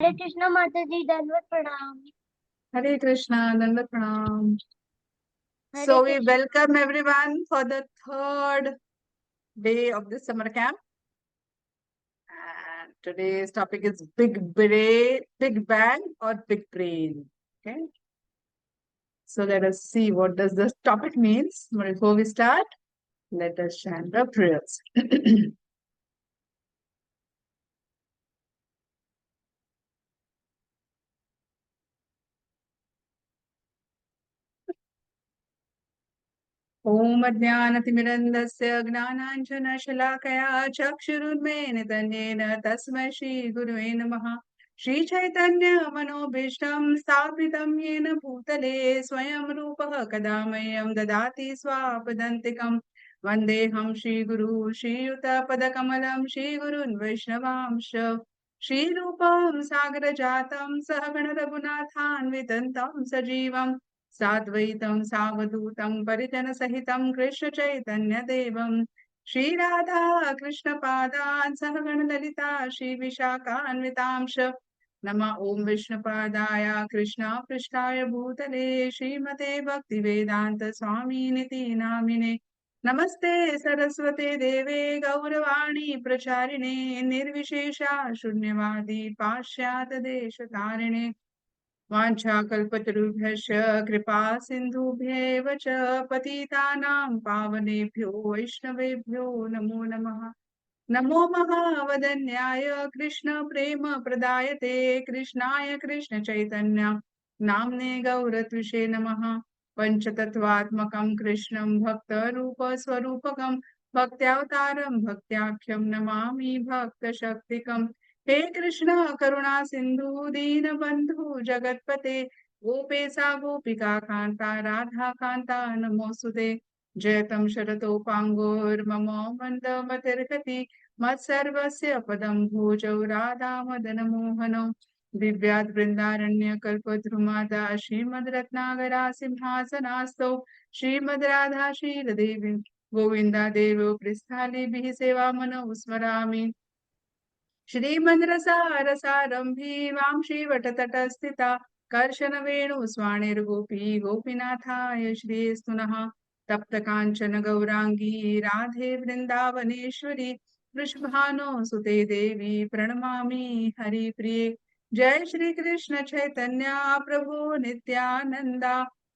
हरे कृष्णा माता जी, दंडवत प्रणाम। Hare Krishna, Dandavat Pranam. Hare So we Krishna. welcome everyone for the third day of the summer camp. And today's topic is big brain, big bang or big brain. Okay. So let us see what does this topic means. But before we start, let us chant the prayers. ॐ अज्ञानतिमिरन्दस्य ज्ञानाञ्जनशलाकया चक्षुरुन्मेलितं येन तस्मै श्रीगुरुवे नमः। श्रीचैतन्यमनोभीष्टं स्थापितं येन भूतले स्वयं रूपः कदा मह्यं ददाति स्वापदन्तिकं। वन्देऽहं श्रीगुरु श्रीयुतपदकमलं श्रीगुरुन् वैष्णवांश श्रीरूपं सागरजातं सहगण रघुनाथान्वितं तं सजीवम् साद्वैतं सावधूतं परिजनसहितं कृष्णचैतन्यदेवं श्रीराधा कृष्णपादान् सहगणललिता श्रीविशाखान्वितांश नमः ॐ विष्णुपादाय कृष्णापृष्ठाय भूतले श्रीमते भक्तिवेदान्त स्वामिनिति नामिने नमस्ते सरस्वते देवे गौरवाणी प्रचारिणे निर्विशेषा शून्यवादी पाश्चात्यदेशतारिणे वाञ्छाकल्पतरुभ्यश्च कृपा सिन्धुभ्येव च पतितानां पावनेभ्यो वैष्णवेभ्यो नमो नमः। नमो महावदन्याय कृष्ण प्रेम प्रदायते कृष्णाय कृष्ण चैतन्य नाम्ने गौरत्विषे नमः। पंचतत्वात्मकं कृष्णं भक्तरूपस्वरूपकं भक्त्यावतारं भक्त्याख्यं नमामि भक्तशक्तिकम्। हे कृष्ण करुणा सिंधु दीनबंधु जगतपते गोपेशा गोपिका कांता राधा कांता नमोस्तुते। जयतं शरतोपाङ्गोर्मम मन्दमतिर्गति मत्सर्वस्य पदं भोजौ राधा मदन मोहनौ दिव्याद् बृन्दारण्यकल्पद्रुमादा श्रीमद् रत्नागरा सिंहासनास्तौ श्रीमद् राधा श्रीरदेवी गोविन्दा देवो पृष्ठालिभिः सेवामनौ स्मरामि। श्रीमद्रसारसारम्भी वां श्रीवटतटस्थिता कर्शन वेणुस्वाणिर्गोपी गोपीनाथाय श्रीस्तु नः। तप्त कांचन गौरांगी राधे वृंदावनेश्वरी वृषभानो सुते देवी प्रणमामि हरिप्रिये। जय श्री कृष्ण चैतन्य प्रभु नित्यानंदा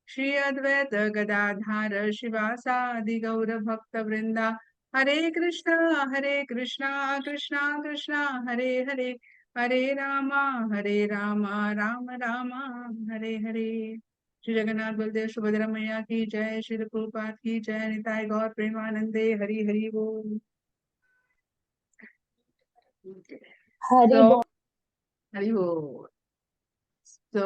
श्री अद्वैत गदाधार शिवासादि गौर भक्त वृंदा हरे कृष्णा कृष्णा कृष्णा हरे हरे हरे रामा राम रामा हरे हरे। श्री जगन्नाथ बलदेव सुभद्रा मैया की जय। श्री प्रभुपाद की जय। निताय गौर प्रेमानंदे हरि हरि बोल। हरि बोल। हरि बोल। So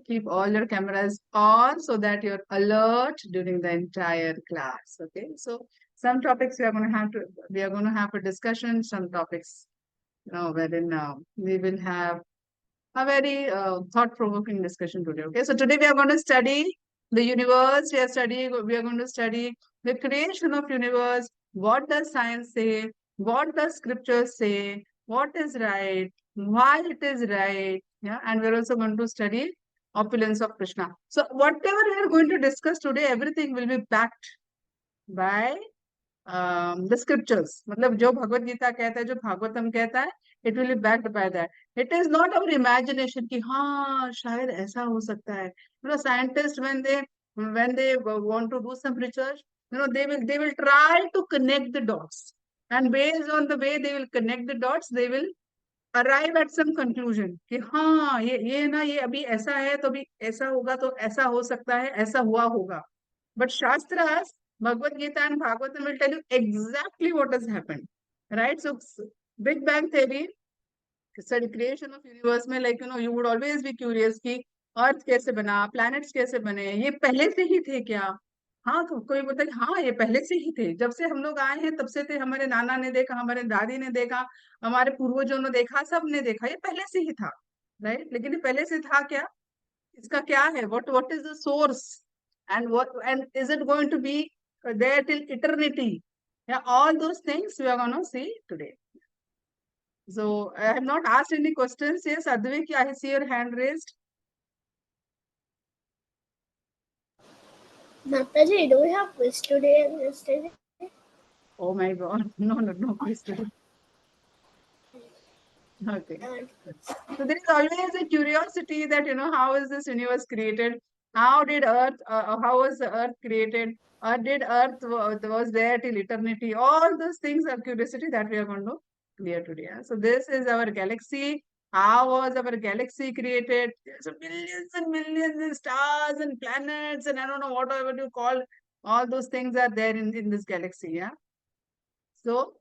keep all your cameras on so that you're alert during the entire class. Okay. So some topics we are going to have a discussion. Some topics, wherein we will have a very thought-provoking discussion today. Okay. So today we are going to study the universe. We are going to study the creation of universe. What does science say? What does scripture say? What is right? Why it is right? Yeah. And we're also going to study opulence of Krishna. So whatever we are going to discuss today, everything will be backed by the scriptures. मतलब जो भगवत गीता कहता है, जो भागवतम कहता है, it will be backed by that. It is not our imagination कि हाँ शायद ऐसा हो सकता है. Scientists when they want to do some research, they will try to connect the dots, and based on the way they will connect the dots, they will arrive at some conclusion कि हाँ ये ना ये अभी ऐसा है तो अभी ऐसा होगा तो ऐसा हो सकता है, ऐसा हुआ होगा. But Shastras, Bhagavad Gita and Bhagavatam will tell you exactly what has happened, right? So Big Bang Theory, study creation of universe में you would always be curious कि अर्थ कैसे बना, planets कैसे बने, ये पहले से ही थे क्या? हाँ, तो कोई बोलता है हाँ ये पहले से ही थे, जब से हम लोग आए हैं तब से थे, हमारे नाना ने देखा, हमारे दादी ने देखा, हमारे पूर्वजों ने देखा, सबने देखा, ये पहले से ही था, राइट? लेकिन ये पहले से था क्या? इसका क्या है? what is the source and is it going to be there till eternity? Yeah, all those things we are going to see today. So I have not asked any questions. Yes, Advik, I see your hand raised. Mataji, do we have quiz today and yesterday? Oh my God. No, no, no quiz today. Okay. And So there is always a curiosity that, how is this universe created? How did Earth, how was the Earth created? Or did Earth was there till eternity? All those things are curiosity that we are going to clear today. Yeah? So this is our galaxy. How was our galaxy created? There's a millions and millions of stars and planets and I don't know whatever you call. All those things are there in this galaxy. Yeah. So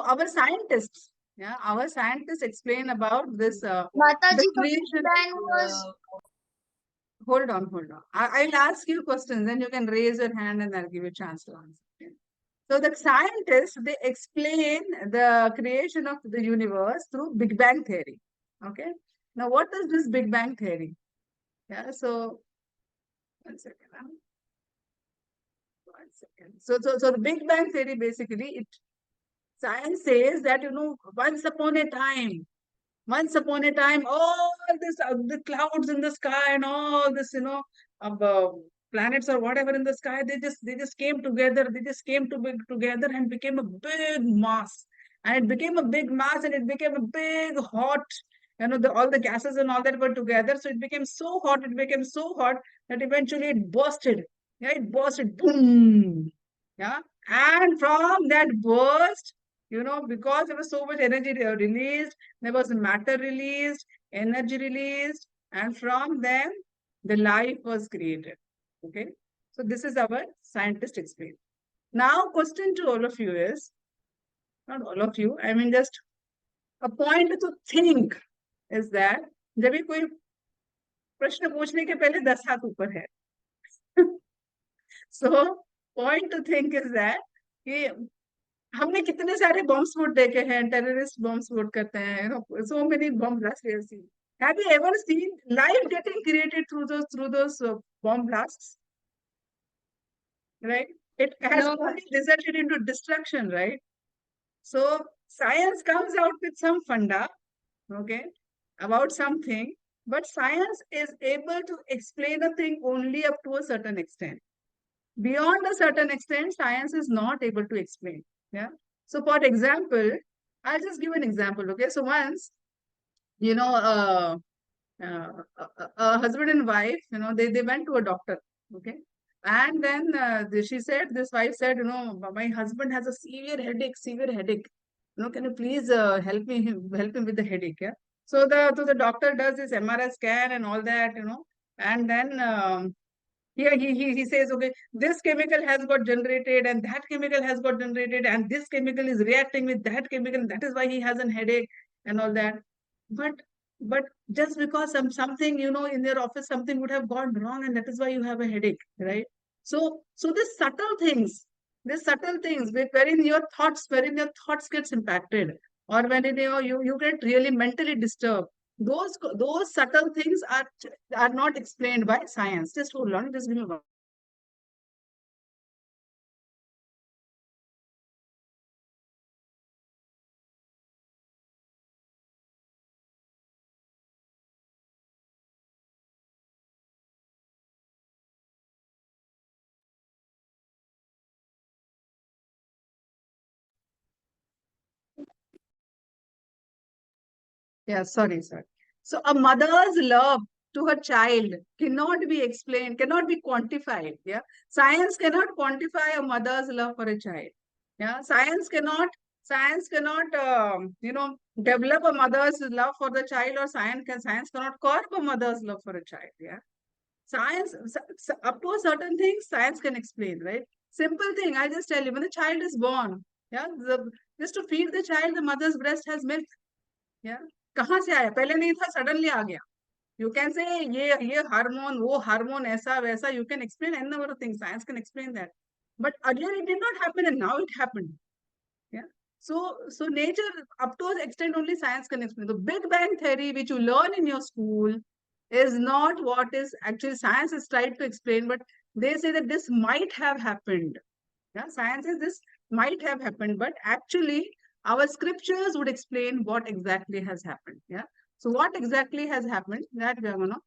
our scientists, yeah, our scientists explain about this, Mataji, the the creation. Big Bang was Hold on, hold on. I'll ask you questions, then you can raise your hand and I'll give you a chance to answer. Okay? So the scientists, they explain the creation of the universe through Big Bang theory. Okay. Now, what is this Big Bang theory? Yeah. So, one second. One second. So the Big Bang theory basically, science says that once upon a time, all this the clouds in the sky and all this, uh, planets or whatever in the sky, they just came together. They just came to big together and became a big mass. And it became a big mass and it became a big hot. All the gases and all that were together. So it became so hot. It became so hot that eventually it bursted. Yeah, it bursted. Boom. Yeah, and from that burst, because there was so much energy released, there was matter released, energy released, and from them, the life was created. Okay. So this is our scientist explain. Now, question to all of you is, not all of you, I mean just a point to think is that जब भी कोई प्रश्न पूछने के पहले 10 हाथ ऊपर है. So point to think is that कि हमने कितने सारे बॉम्ब स्फोट देखे हैं, टेररिस्ट बॉम्ब स्फोट करते हैं, so many bomb blasts we have seen. Have you ever seen life getting created through those bomb blasts? Right? It has no. only resulted into destruction, right? So science comes out with some funda, okay, about something, but science is able to explain a thing only up to a certain extent. Beyond a certain extent, science is not able to explain. Yeah. So, for example, I'll just give an example. Okay. So once, you know, a husband and wife, they went to a doctor. Okay. And then she said, this wife said, my husband has a severe headache, severe headache. Can you please help him with the headache? Yeah. So the doctor does this MRI scan and all that, and then here he says, okay, this chemical has got generated and that chemical has got generated and this chemical is reacting with that chemical and that is why he has a headache and all that. But just because something, in your office something would have gone wrong and that is why you have a headache, right? So these subtle things wherein your thoughts gets impacted, or when you get really mentally disturbed, those subtle things are not explained by science. Just hold on, just give me one. Yeah, sorry, sorry. So a mother's love to her child cannot be explained, cannot be quantified. Yeah. Science cannot quantify a mother's love for a child. Yeah. Science cannot develop a mother's love for the child, or science cannot curb a mother's love for a child. Yeah. Up to a certain thing, science can explain, right? Simple thing, I just tell you, when the child is born, yeah, just to feed the child, the mother's breast has milk. Yeah. कहाँ से आया? पहले नहीं था, suddenly आ गया. You can say ये hormone, वो hormone, ऐसा वैसा. You can explain any number of things. Science can explain that. But earlier it did not happen, and now it happened. Yeah. So nature, up to an extent, only science can explain. The Big Bang theory, which you learn in your school, is not what is actually science is tried to explain. But they say that this might have happened. Yeah, science is this might have happened, but actually our scriptures would explain what exactly has happened. Yeah. So what exactly has happened, that we are going to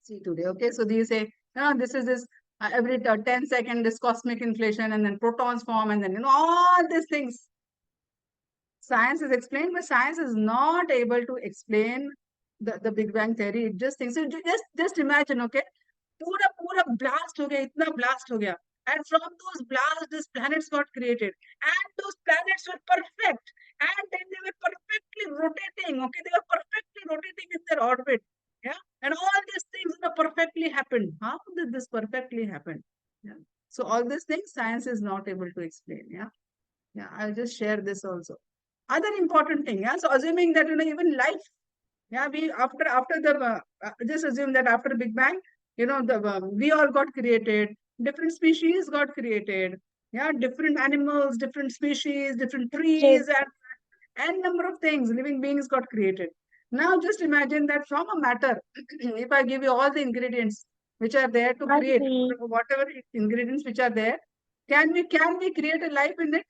see today. Okay. So they say, this is this every 10 second, this cosmic inflation, and then protons form, and then, all these things. Science is explained, but science is not able to explain the Big Bang theory. It just thinks, so just imagine, okay, पूरा blast हो गया, इतना blast हो गया, and from those blasts these planets got created, and those planets were perfect, and then they were perfectly rotating. Okay, they were perfectly rotating in their orbit. Yeah, and all these things perfectly happened. How did this perfectly happen? Yeah, so all these things science is not able to explain. Yeah, I'll just share this also. Other important thing, yeah. So assuming that even life, yeah, we after the just assume that after the Big Bang, we all got created, different species got created, yeah, different animals, different species, different trees, and number of things, living beings got created. Now just imagine that from a matter, if I give you all the ingredients which are there to create whatever ingredients which are there, can we create a life in it?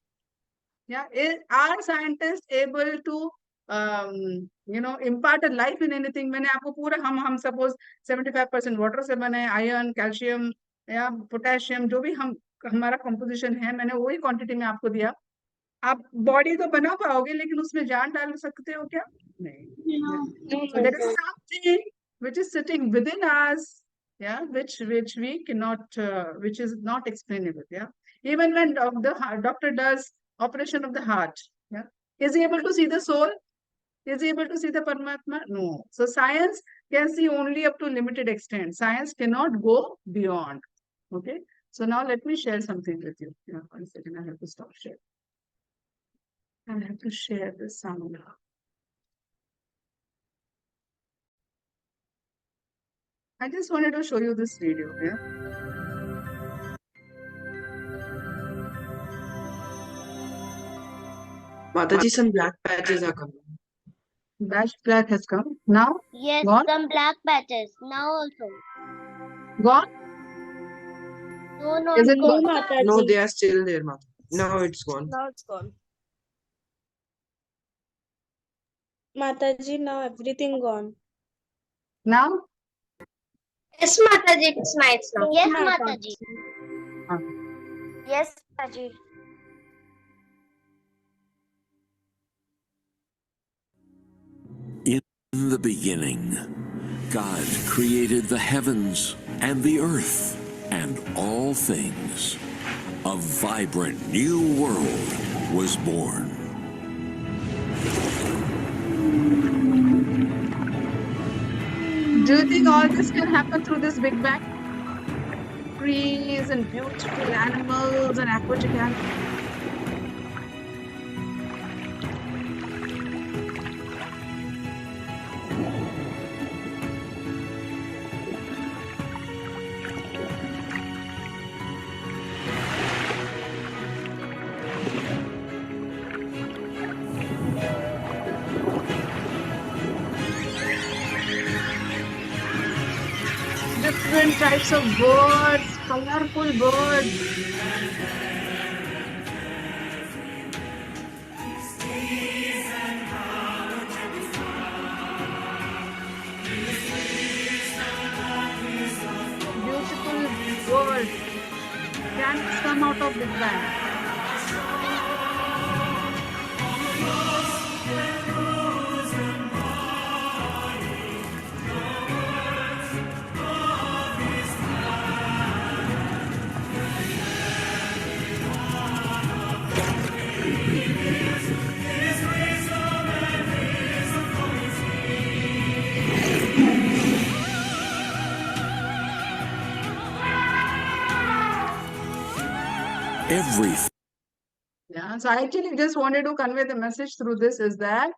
Yeah, are scientists able to impart a life in anything? मैंने आपको पूरा हम suppose 75% water से बने, iron, calcium या potassium, जो भी हमारा composition है, मैंने वही quantity में आपको दिया. आप body तो बना पाओगे, लेकिन उसमें जान डाल सकते हो क्या? नहीं. So there is something which is sitting within us, yeah, which we cannot, which is not explainable. Yeah, even when the doctor does operation of the heart, yeah, is he able to see the soul? Is he able to see the Paramatma? No. So science can see only up to limited extent. Science cannot go beyond. Okay. So now let me share something with you. Yeah, 1 second. I have to stop sharing. I have to share this sound. I just wanted to show you this video. Yeah. Mataji, some black patches are coming. Black has come. Now? Yes, Gone? some black patches. Now also. Gone? No, not Is it gone. gone? No, they are still there, Mata. Now it's gone. Now it's gone. Mataji, now everything gone. Now? Yes, Mataji, it's nice now. Yes, Mataji. Ah. Yes, Mataji. In the beginning, God created the heavens and the earth and all things. A vibrant new world was born. Do you think all this can happen through this Big Bang? Trees and beautiful animals and aquatic animals. Different types of birds, colorful birds. Beautiful world. Can come out of Big Bang. Everything. Yeah, so I actually just wanted to convey the message through this is that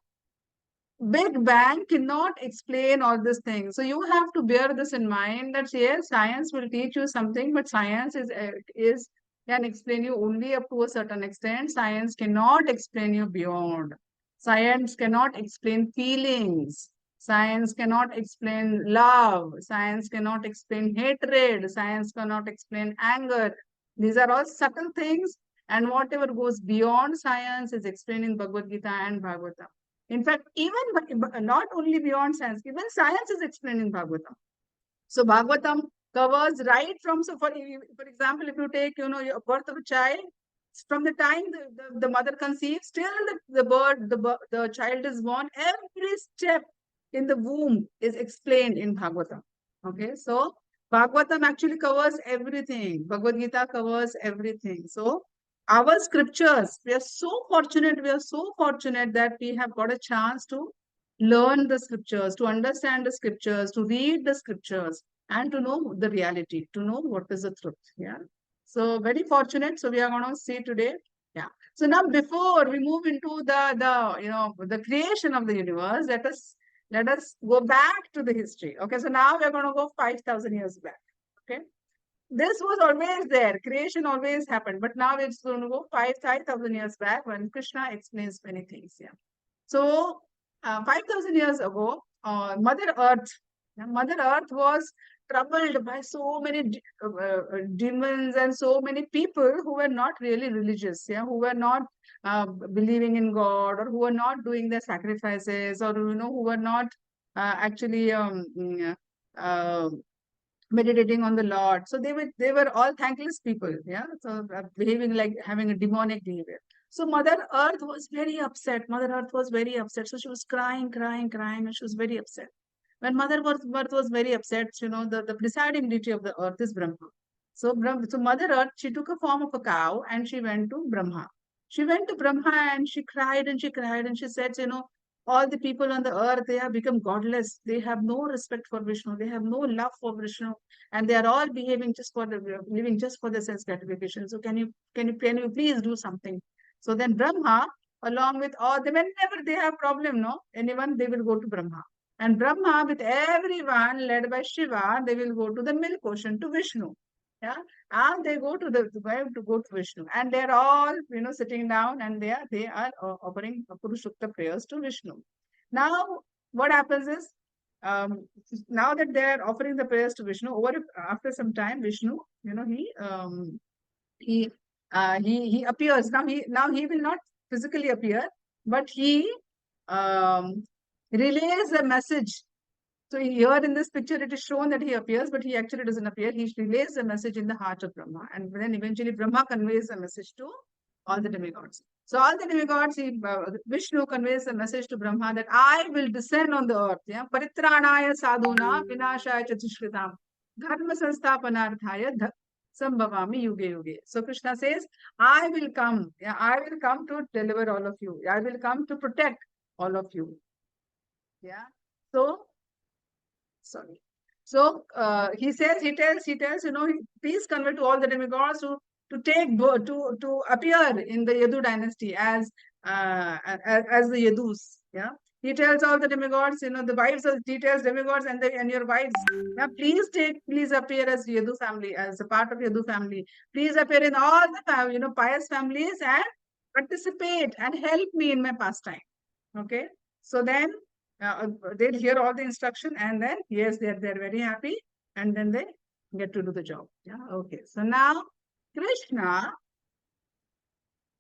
Big Bang cannot explain all these things. So you have to bear this in mind that yes, science will teach you something, but science is can explain you only up to a certain extent. Science cannot explain you beyond. Science cannot explain feelings. Science cannot explain love. Science cannot explain hatred. Science cannot explain anger. These are all subtle things And whatever goes beyond science is explained in Bhagavad Gita and Bhagavatam. In fact, even not only beyond science, even science is explained in Bhagavatam. So Bhagavatam covers right from, so for example, if you take, your birth of a child, from the time the mother conceives till the child is born, every step in the womb is explained in Bhagavatam. Okay, so Bhagavatam actually covers everything. Bhagavad Gita covers everything. So our scriptures, we are so fortunate that we have got a chance to learn the scriptures, to understand the scriptures, to read the scriptures, and to know the reality, to know what is the truth. Yeah. So very fortunate. So we are going to see today. Yeah. So now before we move into the creation of the universe, let us go back to the history. Okay. So now we are going to go 5,000 years back. Okay. This was always there. Creation always happened. But now it's going to go 5,000 years back when Krishna explains many things. Yeah. So 5,000 years ago, Mother Earth was troubled by so many demons and so many people who were not really religious, yeah, who were not believing in God, or who were not doing their sacrifices, or who were not actually meditating on the Lord. So they were all thankless people, yeah. So behaving like having a demonic behavior. So Mother Earth was very upset. Mother Earth was very upset. So she was crying, and she was very upset. When Mother Earth was very upset, the presiding deity of the earth is Brahma. So Mother Earth, she took a form of a cow and she went to Brahma. She went to Brahma and she cried and she cried and she said, all the people on the earth, they have become godless. They have no respect for Vishnu. They have no love for Vishnu, and they are all behaving living just for the sense gratification. So can you please do something? So then Brahma, along with all them, whenever they have problem, anyone, they will go to Brahma. And Brahma, with everyone led by Shiva, they will go to the milk ocean to Vishnu. Yeah, and they go to Vishnu, and they are all sitting down, and they are offering Purushukta prayers to Vishnu. Now, what happens is, now that they are offering the prayers to Vishnu, after some time, Vishnu, he appears. Now he will not physically appear, but he relays a message. So here in this picture, it is shown that he appears, but he actually doesn't appear. He relays a message in the heart of Brahma, and then eventually Brahma conveys a message to all the demigods. So all the demigods, Vishnu conveys a message to Brahma that I will descend on the earth. Yeah, paritranaya sadhuna vinashaya chatushritham dharma sansthapanarthaya sambhavami yuge yuge. So Krishna says, I will come. Yeah, I will come to deliver all of you. I will come to protect all of you. Yeah. So sorry. So he tells, please convey to all the demigods to appear in the Yadu dynasty as the Yadus. Yeah. He tells all the demigods, the wives of demigods and your wives. Yeah, please appear as Yadu family, as a part of Yadu family. Please appear in all the pious families and participate and help me in my pastime. Okay. So then they'll hear all the instruction, and then yes, they're very happy, and then they get to do the job. Yeah. Okay. So now Krishna.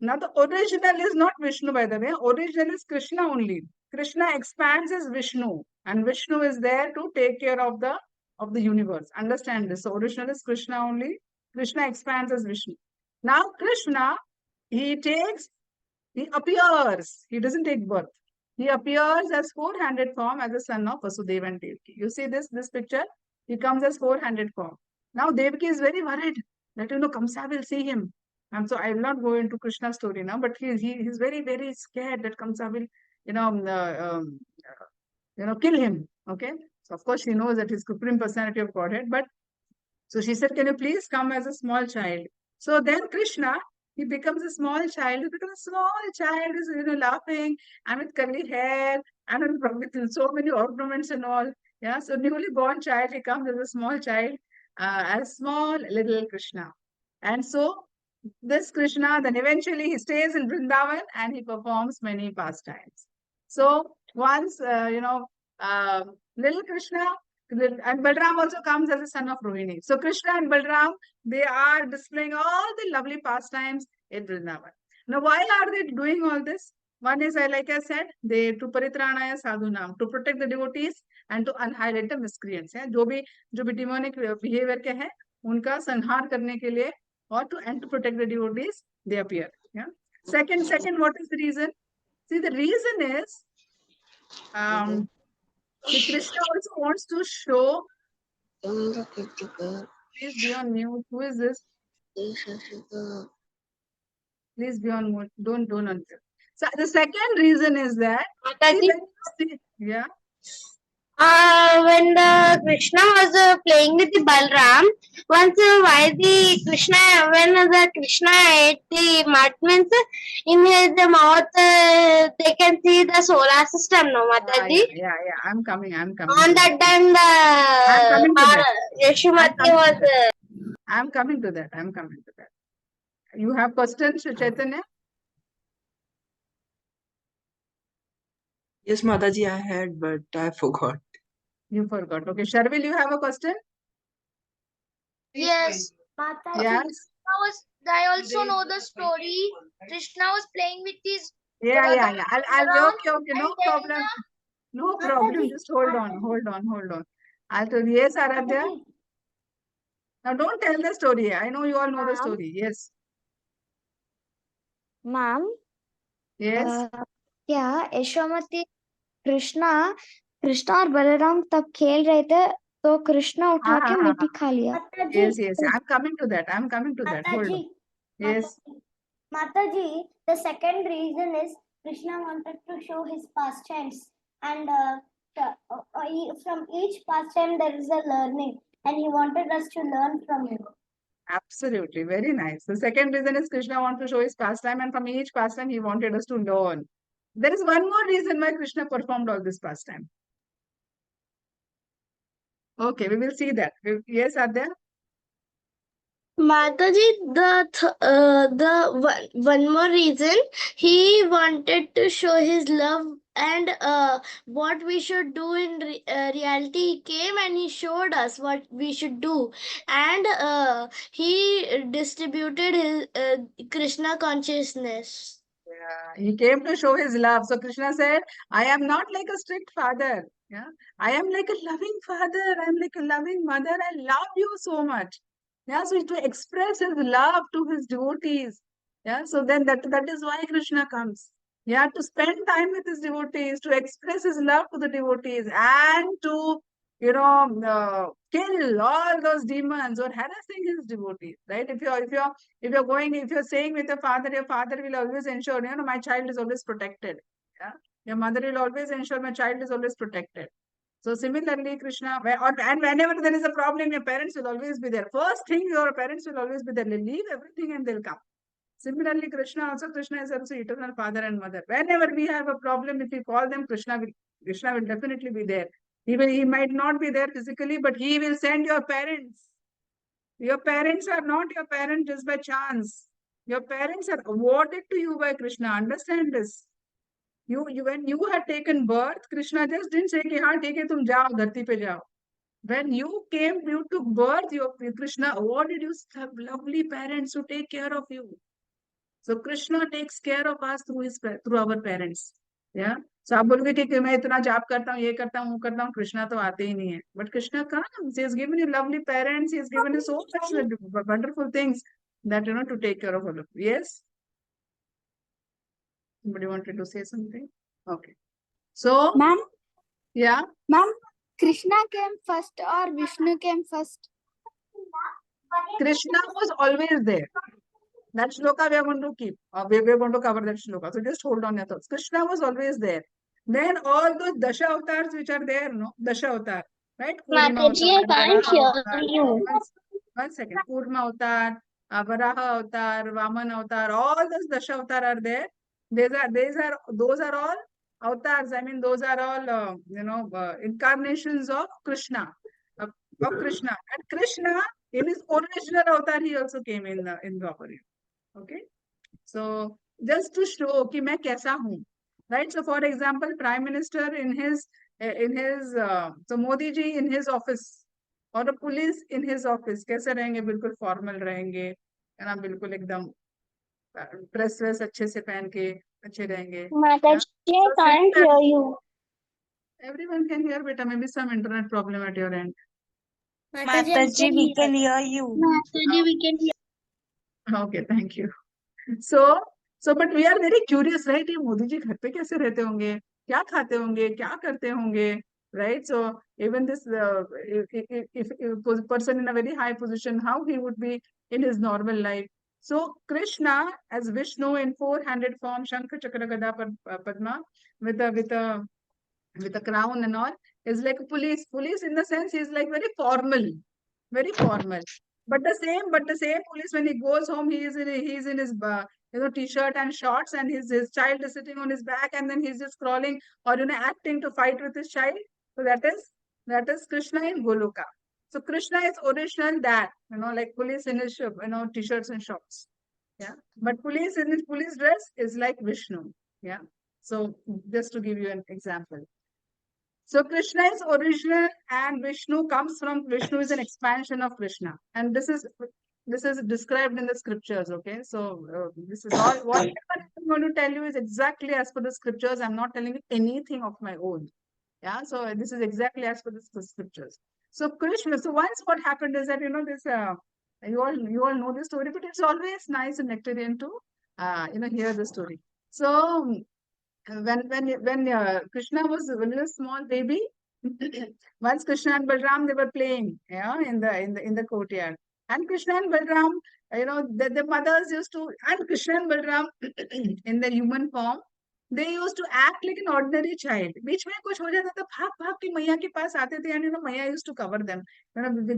Now the original is not Vishnu, by the way. Original is Krishna only. Krishna expands as Vishnu, and Vishnu is there to take care of the universe. Understand this. So original is Krishna only. Krishna expands as Vishnu. Now Krishna, he appears. He doesn't take birth. He appears as four-handed form as the son of Vasudeva and Devaki. You see this picture? He comes as four-handed form. Now Devaki is very worried that Kamsa will see him. And so I will not go into Krishna's story now, but he's very, very scared that Kamsa will kill him. Okay. So of course she knows that he's Supreme Personality of Godhead, but so she said, can you please come as a small child? So then Krishna, he becomes a small child. He becomes a small child, is laughing and with curly hair and with so many ornaments and all. Yeah, so newly born child, he comes as a small child, as small little Krishna. And so this Krishna, then eventually he stays in Vrindavan and he performs many pastimes. So once, little Krishna, and Balram also comes as a son of Rohini. So Krishna and Balram, they are displaying all the lovely pastimes in Vrindavan. Now, why are they doing all this? One is, like I said, they to paritranaya sadhunam, to protect the devotees and to annihilate the miscreants. जो भी demonic behavior के हैं, उनका संहार करने के लिए, or to protect the devotees, they appear. Yeah. Second, what is the reason? See, the reason is, see, Krishna also wants to show. Please be on mute. Who is this? Please be on mute. Don't unmute. So the second reason is that, see, Mataji, yeah. when the Krishna was playing with the Balram, once why the Krishna, when the Krishna ate the mud, means in his mouth they can see the solar system, no Mataji? Yeah. I'm coming. On that time I'm coming to that. Yashomati was I'm coming to that. You have questions, Chaitanya? Yes, Mataji, I had, but I forgot. You forgot. Okay, Sharvil, you have a question? Yes, Mataji. Yes. I also know the story. Krishna was playing with his Yeah. I'll okay. No and problem. No problem. Just hold on. I'll tell you. Yes, Aradhya. Now don't tell the story. I know you all know the story. Yes. Ma'am Yes. क्या यशोमती कृष्णा और बलराम तब खेल रहे थे तो कृष्णा उठा के मिट्टी खा लिया. Yes. I'm coming to that. Hold on. Yes. Mataji, the second reason is Krishna wanted to show his pastimes, and from each pastime there is a learning, and he wanted us to learn from him. Absolutely. Very nice. The second reason is Krishna wants to show his pastime, and from each pastime he wanted us to learn. There is one more reason why Krishna performed all this pastime. Okay, we will see that. Yes, Adya? Mataji, the one more reason, he wanted to show his love and what we should do in reality. He came and he showed us what we should do, and he distributed his Krishna consciousness. Yeah, he came to show his love. So Krishna said, I am not like a strict father. Yeah, I am like a loving father. I am like a loving mother. I love you so much. Yeah, so to express his love to his devotees. Yeah, so then that is why Krishna comes. Yeah, to spend time with his devotees, to express his love to the devotees, and to kill all those demons or harassing his devotees. Right? If you're saying with your father will always ensure, my child is always protected. Yeah, your mother will always ensure my child is always protected. So similarly, Krishna, and whenever there is a problem, your parents will always be there. First thing, your parents will always be there. They'll leave everything and they'll come. Similarly, Krishna is also eternal father and mother. Whenever we have a problem, if we call them, Krishna will definitely be there. He might not be there physically, but he will send your parents. Your parents are not your parents just by chance. Your parents are awarded to you by Krishna. Understand this. When you had taken birth, Krishna just didn't say, "Haan, theek hai, tum jao, dharti pe jao." When you took birth, Krishna awarded you lovely parents to take care of you. So Krishna takes care of us through our parents. Yeah. So आप बोलोगे कि मैं इतना जाप करता हूँ, ये करता हूँ, वो करता हूँ, कृष्णा तो आते ही नहीं है. But Krishna comes. He has given you lovely parents. He has given you so much wonderful things that to take care of all of you. Yes. Somebody wanted to say something? Okay. So, ma'am yeah. Ma'am Krishna came first or Vishnu came first? Krishna was always there. That shloka we are going to keep. We are going to cover that shloka. So just hold on your thoughts. Krishna was always there. Then all those Dasha avatars which are there, Dasha avatar, right? Mataji, I can't hear you. One second. Kurma avatar, Varaha avatar, Vaman avatar, all those Dasha avatar are there. Those are all avatars. I mean, those are all, incarnations of Krishna. Of Krishna. And Krishna, in his original avatar, he also came in Dwapar. Okay. So, just to show कि मैं कैसा हूँ. Right. So, for example, Prime Minister in his so Modi ji in his office और a police in his office कैसे रहेंगे? बिल्कुल formal रहेंगे, है ना? बिल्कुल एकदम ड्रेस वेस अच्छे से पहन के अच्छे रहेंगे. Mataji, I So can't similar, hear you. everyone can hear, beta. Maybe some internet problem at your end. Mataji, we can hear you. Mataji, we can hear. Okay, thank you. So, but we are very curious, right? ये मोदी जी घर पे कैसे रहते होंगे, क्या खाते होंगे, क्या करते होंगे, right? So even this, if a person in a very high position, how he would be in his normal life. So Krishna as Vishnu in four-handed form, Shankha, Chakra, Gada, Padma, with a crown and all, is like a police. Police in the sense he is like very formal, very formal. But the same police, when he goes home, he is in his t-shirt and shorts, and his child is sitting on his back, and then he's just crawling or acting to fight with his child. So that is Krishna in Goloka. So Krishna is original that, like police in his t-shirts and shorts. Yeah. But police in his police dress is like Vishnu. Yeah. So just to give you an example. So Krishna is original and Vishnu comes from, Vishnu is an expansion of Krishna. And this is described in the scriptures, okay? So this is all, what I'm going to tell you is exactly as per the scriptures. I'm not telling you anything of my own. Yeah, so this is exactly as per the scriptures. So Krishna, so once what happened is that, this, you all know this story, but it's always nice and nectarian to, hear the story. So when Krishna was a little small baby, once Krishna and Balram, they were playing, in the courtyard, and Krishna and Balram, the mothers used to, and Krishna and Balram in the human form, they used to act like an ordinary child. बीच में कुछ हो जाता था, भाग भाग के मैया के पास आते थे, and मैया used to cover them, with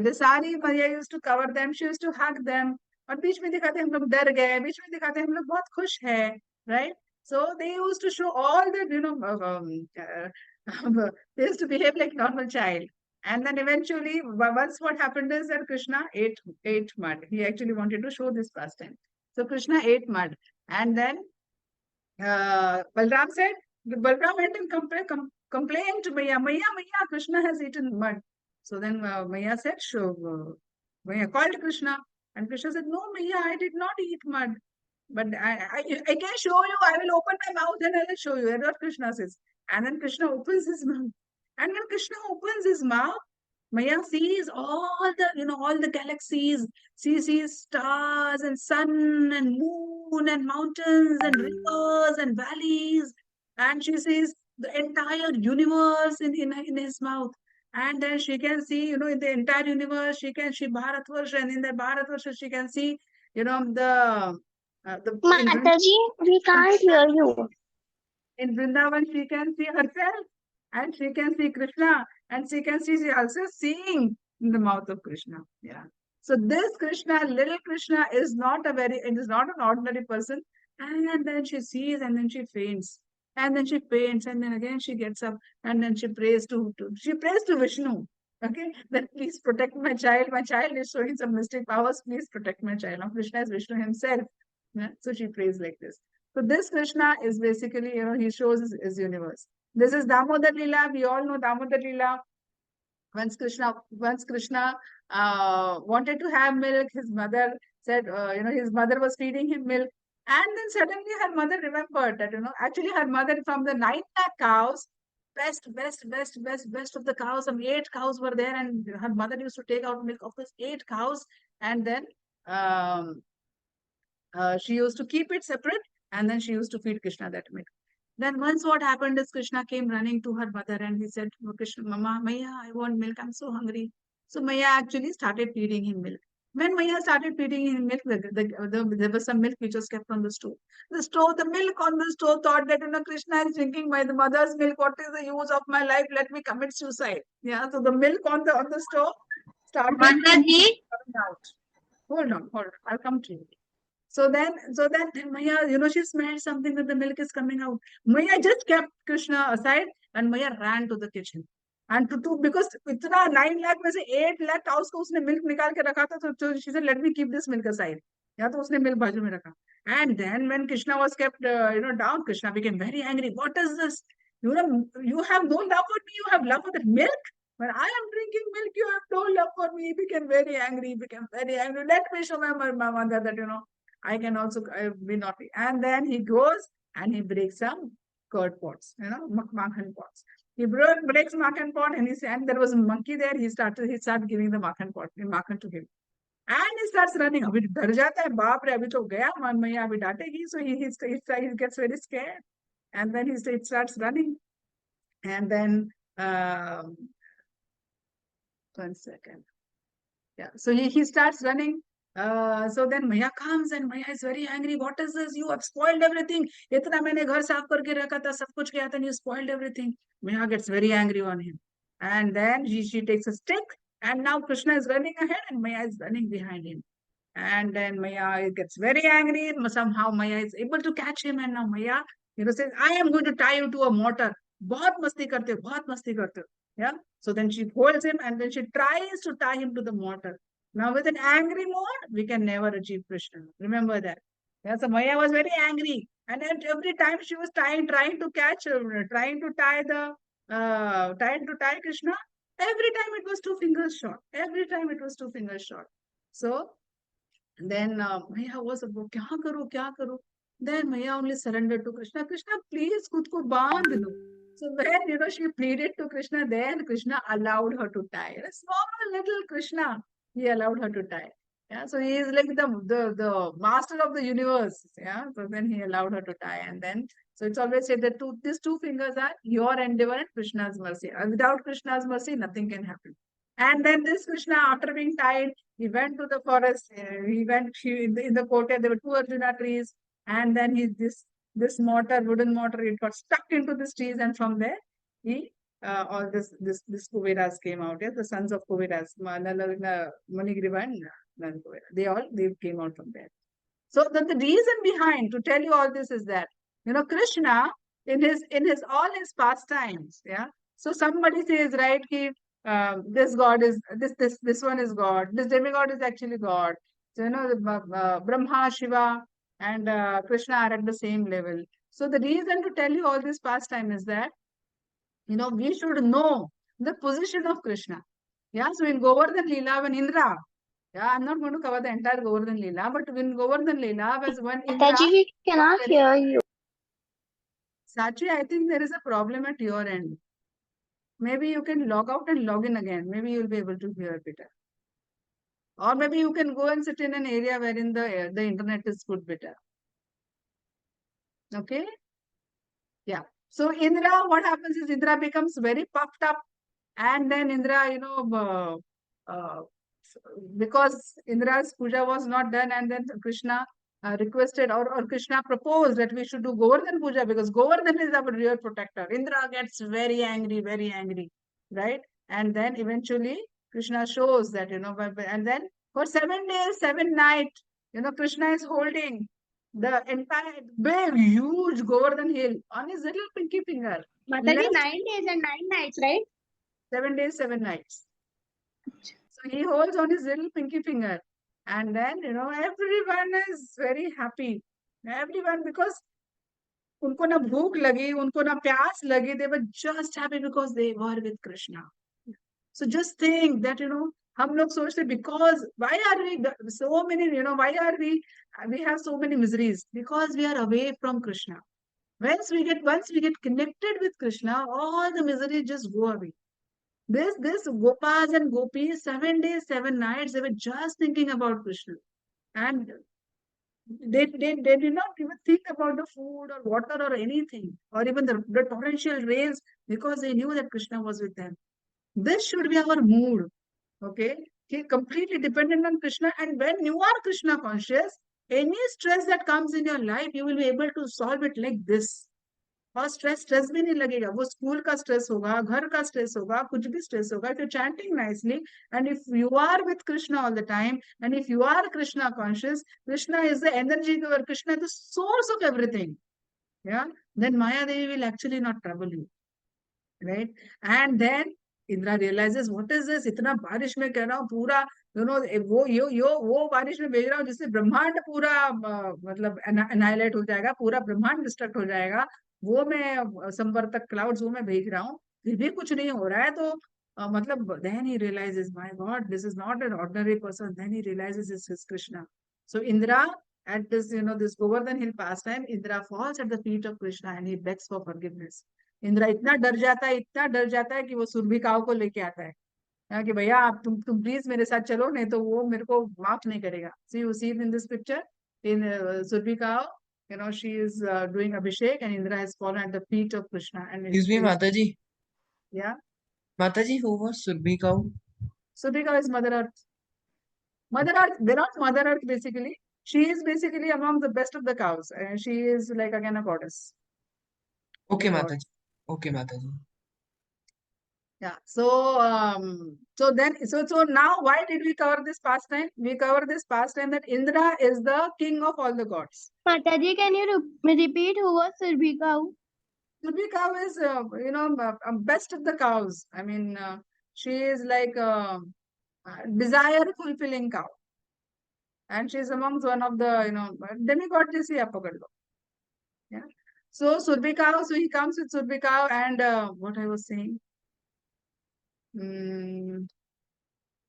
the sari. मैया used to cover them, she used to hug them. और बीच में दिखाते हम लोग डर गए, बीच में दिखाते हम लोग बहुत खुश है, right? So they used to show all that, they used to behave like normal child. And then eventually, once what happened is that Krishna ate mud. He actually wanted to show this pastime. So Krishna ate mud. And then Balram went and complained to Maya, Krishna has eaten mud. So then Maya said, Maya called Krishna. And Krishna said, no, Maya, I did not eat mud. But I can show you. I will open my mouth and I will show you. That's what Krishna says. And then Krishna opens his mouth. And when Krishna opens his mouth, Maya sees all the galaxies. She sees stars and sun and moon and mountains and rivers and valleys. And she sees the entire universe in his mouth. And then she can see, in the entire universe, she Bharatvarsha, and in the Bharatvarsha, she can see, the Mataji, we can't hear you. in Vrindavan, she can see herself, and she can see Krishna, and she also seeing in the mouth of Krishna. Yeah. So this Krishna, little Krishna, it is not an ordinary person. And then she sees, and then she faints. And then she faints, and then again she gets up, and then she prays to Vishnu. Okay, then please protect my child. My child is showing some mystic powers. Please protect my child. Now Krishna is Vishnu himself. Yeah? So she prays like this. So this Krishna is basically, he shows his universe. This is Damodar Leela. We all know Damodar Leela. Once Krishna wanted to have milk, his mother said, his mother was feeding him milk. And then suddenly her mother remembered that, actually her mother, from the 9 lakh cows, best of the cows, some 8 cows were there, and her mother used to take out milk of those 8 cows, and then she used to keep it separate, and then she used to feed Krishna that milk. Then once what happened is Krishna came running to her mother, and he said, Krishna, Mama, Maya, I want milk, I'm so hungry. So Maya actually started feeding him milk. When Maya started feeding him milk, there was some milk which was kept on the stove. The milk on the stove thought that, Krishna is drinking my mother's milk. What is the use of my life? Let me commit suicide. Yeah. So the milk on the stove started coming out. Hold on. I'll come to you. So then Maya, she smelled something that the milk is coming out. Maya just kept Krishna aside, and Maya ran to the kitchen. And because 9 lakh में से 8 lakh cows को उसने milk निकाल के रखा था, so she said, let me keep this milk aside. या तो उसने milk बाजू में रखा. And then when Krishna was kept, down, Krishna became very angry. What is this? You have no love for me. You have love for the milk. When I am drinking milk, you have no love for me. He became very angry. He became very angry. Let me show my mother that, I can also be naughty. And then he goes and he breaks some curd pots, makhan pots. He breaks makhan pot and there was a monkey there. He started giving the makhan to him. And he starts running. अभी डर जाता है, बाप रे अभी तो गया, मैया अभी डांटेगी. So he gets very scared. And then he starts running. And then, 1 second. Yeah, so he starts running. So then Maya comes and Maya is very angry. What is this? You have spoiled everything. इतना मैंने घर साफ करके रखा था, सब कुछ किया था, and you spoiled everything. Maya gets very angry on him. And then she takes a stick, and now Krishna is running ahead and Maya is running behind him. And then Maya gets very angry. Somehow Maya is able to catch him, and now Maya, says, I am going to tie you to a mortar. बहुत मस्ती करते हो, बहुत मस्ती करते हो. Yeah. So then she holds him and then she tries to tie him to the mortar. Now with an angry mode, we can never achieve Krishna. Remember that. Yeah. So Maya was very angry, and every time she was trying to catch, trying to tie Krishna. Every time it was 2 fingers short. Every time it was 2 fingers short. So then Maya was about, kya karu? Then Maya only surrendered to Krishna. Krishna, please, khud ko bandh do. So when, she pleaded to Krishna, then Krishna allowed her to tie. A small little Krishna, he allowed her to tie. Yeah, so he is like the master of the universe. Yeah, so then he allowed her to tie. And then, so it's always said that these 2 fingers are your endeavor and Krishna's mercy. And without Krishna's mercy, nothing can happen. And then this Krishna, after being tied, he went to the forest. In the courtyard, there were 2 Arjuna trees. And then this wooden mortar, it got stuck into these trees, and from there, all this Kuveras came out. Yeah, the sons of Kuveras, Manigriva and Nand Kuvera. They came out from there. So the reason behind to tell you all this is that, Krishna in his all his pastimes, yeah. So somebody says, right, this God is this one is God. This demigod is actually God. So Brahma, Shiva, and Krishna are at the same level. So the reason to tell you all this pastime is that, we should know the position of Krishna. Yeah, so in Govardhan Leela, when Indra, yeah, I'm not going to cover the entire Govardhan Leela, but when Govardhan Leela was when Indra, Mataji, we cannot hear you. Sachi, I think there is a problem at your end. Maybe you can log out and log in again. Maybe you'll be able to hear better. Or maybe you can go and sit in an area wherein the internet is good better. Okay? Yeah. So Indra, what happens is Indra becomes very puffed up, and then Indra, because Indra's puja was not done, and then Krishna requested or Krishna proposed that we should do Govardhan puja because Govardhan is our real protector. Indra gets very angry, right? And then eventually Krishna shows that, and then for 7 days, 7 nights, Krishna is holding the entire big, huge Govardhan hill on his little pinky finger. Mataji, Left- 9 days and 9 nights, right? 7 days, 7 nights. So he holds on his little pinky finger. And then, everyone is very happy. Everyone, because unko na bhook lagi, unko na pyas lagi, they were just happy because they were with Krishna. So just think that, हम लोग सोचते because why are we so many, why are we have so many miseries? Because we are away from Krishna. Once we get connected with Krishna, all the miseries just go away. This Gopas and Gopis, 7 days, 7 nights, they were just thinking about Krishna. And they did not even think about the food or water or anything, or even the torrential rains, because they knew that Krishna was with them. This should be our mood. Okay, completely dependent on Krishna. And when you are Krishna conscious, any stress that comes in your life, you will be able to solve it like this. और stress भी नहीं लगेगा. वो school का stress होगा, घर का stress होगा, कुछ भी stress होगा. If you're chanting nicely, and if you are with Krishna all the time, and if you are Krishna conscious, Krishna is the energy giver, Krishna is the source of everything. Yeah, then Maya Devi will actually not trouble you. Right? And then Indra realizes, what is this? इतना बारिश में कह रहा हूँ पूरा, वो बारिश में भेज रहा हूँ जिससे ब्रह्मांड पूरा मतलब annihilate हो जाएगा, पूरा ब्रह्मांड डिस्ट्रक्ट हो जाएगा. वो मैं संवर्तक क्लाउड्स वो मैं भेज रहा हूँ, फिर भी कुछ नहीं हो रहा है. तो matlab, then he realizes, my God, this is not an ordinary person. Then he realizes this is Krishna. So Indra, at this, this Govardhan Hill pastime, Indra falls at the feet of Krishna and he begs for forgiveness. Indira इतना डर जाता है कि वो सुरभि काव को लेके आता है कि भैया आप तुम प्लीज मेरे साथ चलो, नहीं तो वो मेरे को माफ नहीं करेगा. So you see in this picture, in Surbhi cow, she is doing Abhishek and Indra has fallen at the feet of Krishna. And Excuse me, Mataji. Yeah. Mataji, who was Surbhi cow? Surbhi cow is Mother Earth. Mother Earth, they're not Mother Earth basically. She is basically among the best of the cows. And she is like again a goddess. Okay, God. Mataji. Okay, Mataji. Yeah. So now why did we cover this pastime? We cover this pastime that Indra is the king of all the gods. Mataji, can you repeat who was Surbhi cow? Surbhi cow is, best of the cows. I mean, she is like a desire fulfilling cow. And she is amongst one of the, demigod जैसी आप पकड़ लो. Yeah. So Surbhi cow, so he comes with Surbhi cow and what I was saying.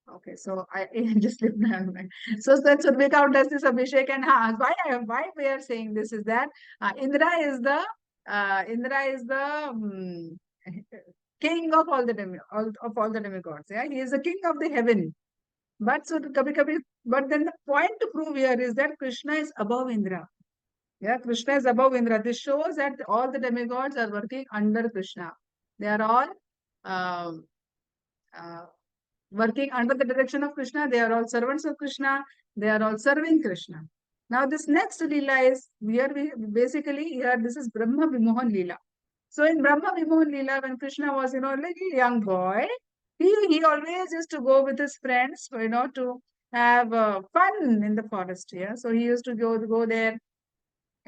Okay, so I just slipped my mind. So then Surbhi cow does this Abhishek, and why we are saying this is that Indra is the king of all the demigods. Yeah, he is the king of the heaven. But then the point to prove here is that Krishna is above Indra. Yeah, Krishna is above Indra. This shows that all the demigods are working under Krishna. They are all working under the direction of Krishna. They are all servants of Krishna. They are all serving Krishna. Now this next Leela is, this is Brahma Vimohan Leela. So in Brahma Vimohan Leela, when Krishna was, like a young boy, he always used to go with his friends, to have fun in the forest. Yeah, so he used to go there.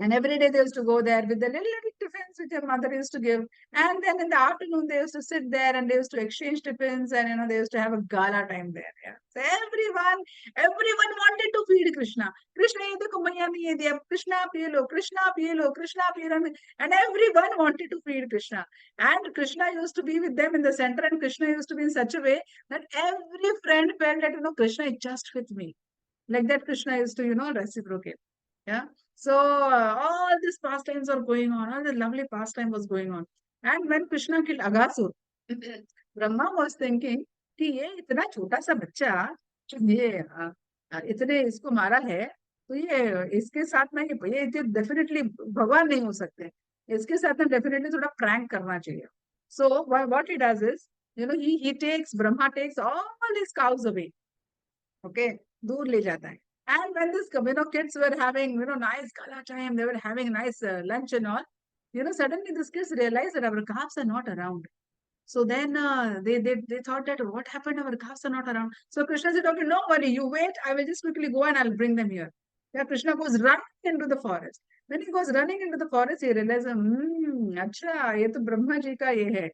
And every day they used to go there with the little tiffins which their mother used to give. And then in the afternoon, they used to sit there and they used to exchange tiffins and, they used to have a gala time there. Yeah. So everyone wanted to feed Krishna. Krishna, Krishna, Krishna, and everyone wanted to feed Krishna. And Krishna used to be with them in the center, and Krishna used to be in such a way that every friend felt that, Krishna is just with me. Like that, Krishna used to, reciprocate. Yeah. So all these pastimes are going on. All the lovely pastime was going on. And when Krishna killed Aghasur, Brahma was thinking कि ये इतना छोटा सा बच्चा ये इतने इसको मारा है, तो ये इसके साथ में ये डेफिनेटली भगवान नहीं हो सकते. इसके साथ में डेफिनेटली थोड़ा प्रैंक करना चाहिए. So what he does is, Brahma takes all his cows away. Okay, दूर ले जाता है. And when this, kids were having, nice gala time, they were having nice lunch and all, suddenly these kids realized that our calves are not around. So then they thought that what happened, our calves are not around. So Krishna said, okay, no worry, you wait, I will just quickly go and I'll bring them here. Yeah, Krishna goes running into the forest. When he goes running into the forest, he realizes, अच्छा, ये तो ब्रह्मा जी का ये है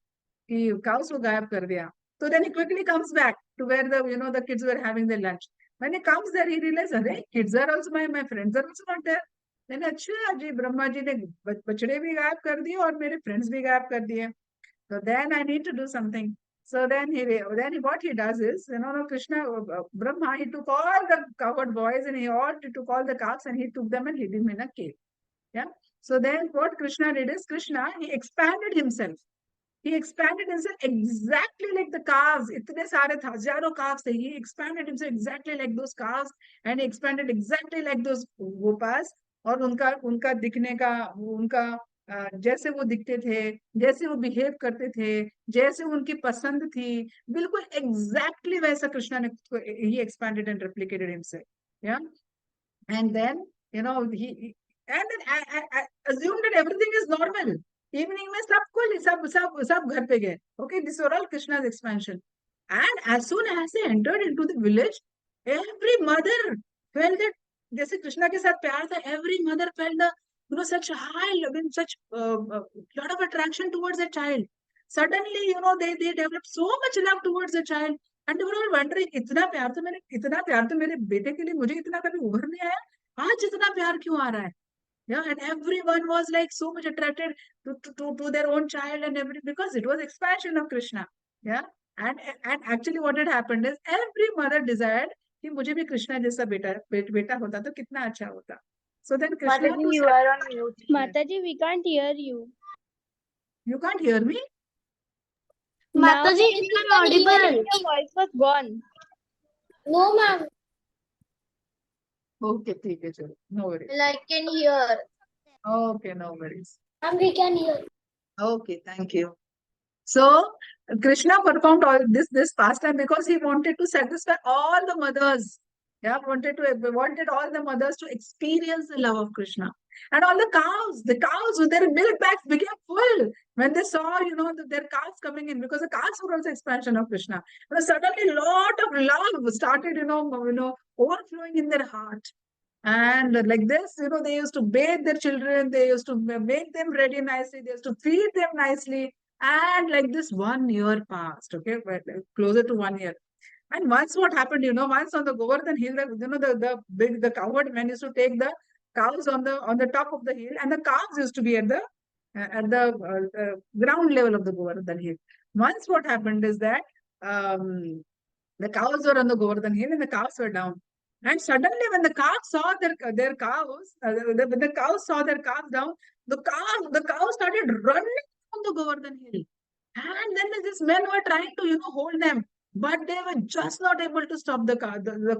कि cows को गायब कर दिया. So then he quickly comes back to where the kids were having their lunch. When he comes there, he realizes, hey, kids are also my friends are also not there. Then अच्छा जी ब्रह्मा जी ने बछड़े भी गायब कर दिए और मेरे friends भी गायब कर दिए. So then I need to do something. So then what he does is, Krishna, Brahma, he took all the cowherd boys and he took all the calves and he took them and hid him in a cave. Yeah. So then what Krishna did is, he expanded himself. He expanded himself exactly like the calves. इतने सारे था, हजारों calves थे. He expanded himself exactly like those calves and he expanded exactly like those gopas. और उनका दिखने का, उनका जैसे वो दिखते थे, जैसे वो बिहेव करते थे, जैसे उनकी पसंद थी, बिल्कुल exactly वैसा कृष्णा ने he expanded and replicated himself. Yeah. And then, he I assumed that everything is normal. Evening में सब घर पे गए. Okay, this was all Krishna's expansion. And as soon as they entered into the village, every mother felt that जैसे कृष्णा के साथ प्यार था, every mother felt the such such lot of attraction towards a child. Suddenly, they developed so much love towards the child, and they were all wondering, इतना प्यार तो मेरे बेटे के लिए मुझे इतना कभी उभर नहीं आया, आज इतना प्यार क्यों आ रहा है? Yeah, and everyone was like so much attracted to their own child and everything because it was expansion of Krishna. Yeah. And actually what had happened is every mother desired कि मुझे भी कृष्णा जैसा बेटा होता तो कितना अच्छा होता. So then Krishna Mataji, to you start- are on mute. Mataji, we can't hear you. You can't hear me? Mataji, Now you are audible. your voice was gone. No, ma'am. Okay, ठीक है चलो. No worries. Well, I can hear. Okay, no worries. Ma'am, we can hear. Okay, thank you. So Krishna performed all this pastime because he wanted to satisfy all the mothers. Yeah, wanted all the mothers to experience the love of Krishna. And all the cows with their milk bags became full when they saw, their calves coming in, because the calves were also expansion of Krishna. Suddenly a lot of love started, overflowing in their heart. And like this, they used to bathe their children, they used to make them ready nicely, they used to feed them nicely. And like this, 1 year passed, okay, closer to 1 year. And once what happened, once on the Govardhan hill, the cowherd men used to take the cows on the top of the hill, and the calves used to be at the ground level of the Govardhan hill. Once what happened is that the cows were on the Govardhan hill and the calves were down. And suddenly, when the calves saw their cows, when the cows saw their calves down, the cows started running on the Govardhan hill. And then these men were trying to, hold them, but they were just not able to stop the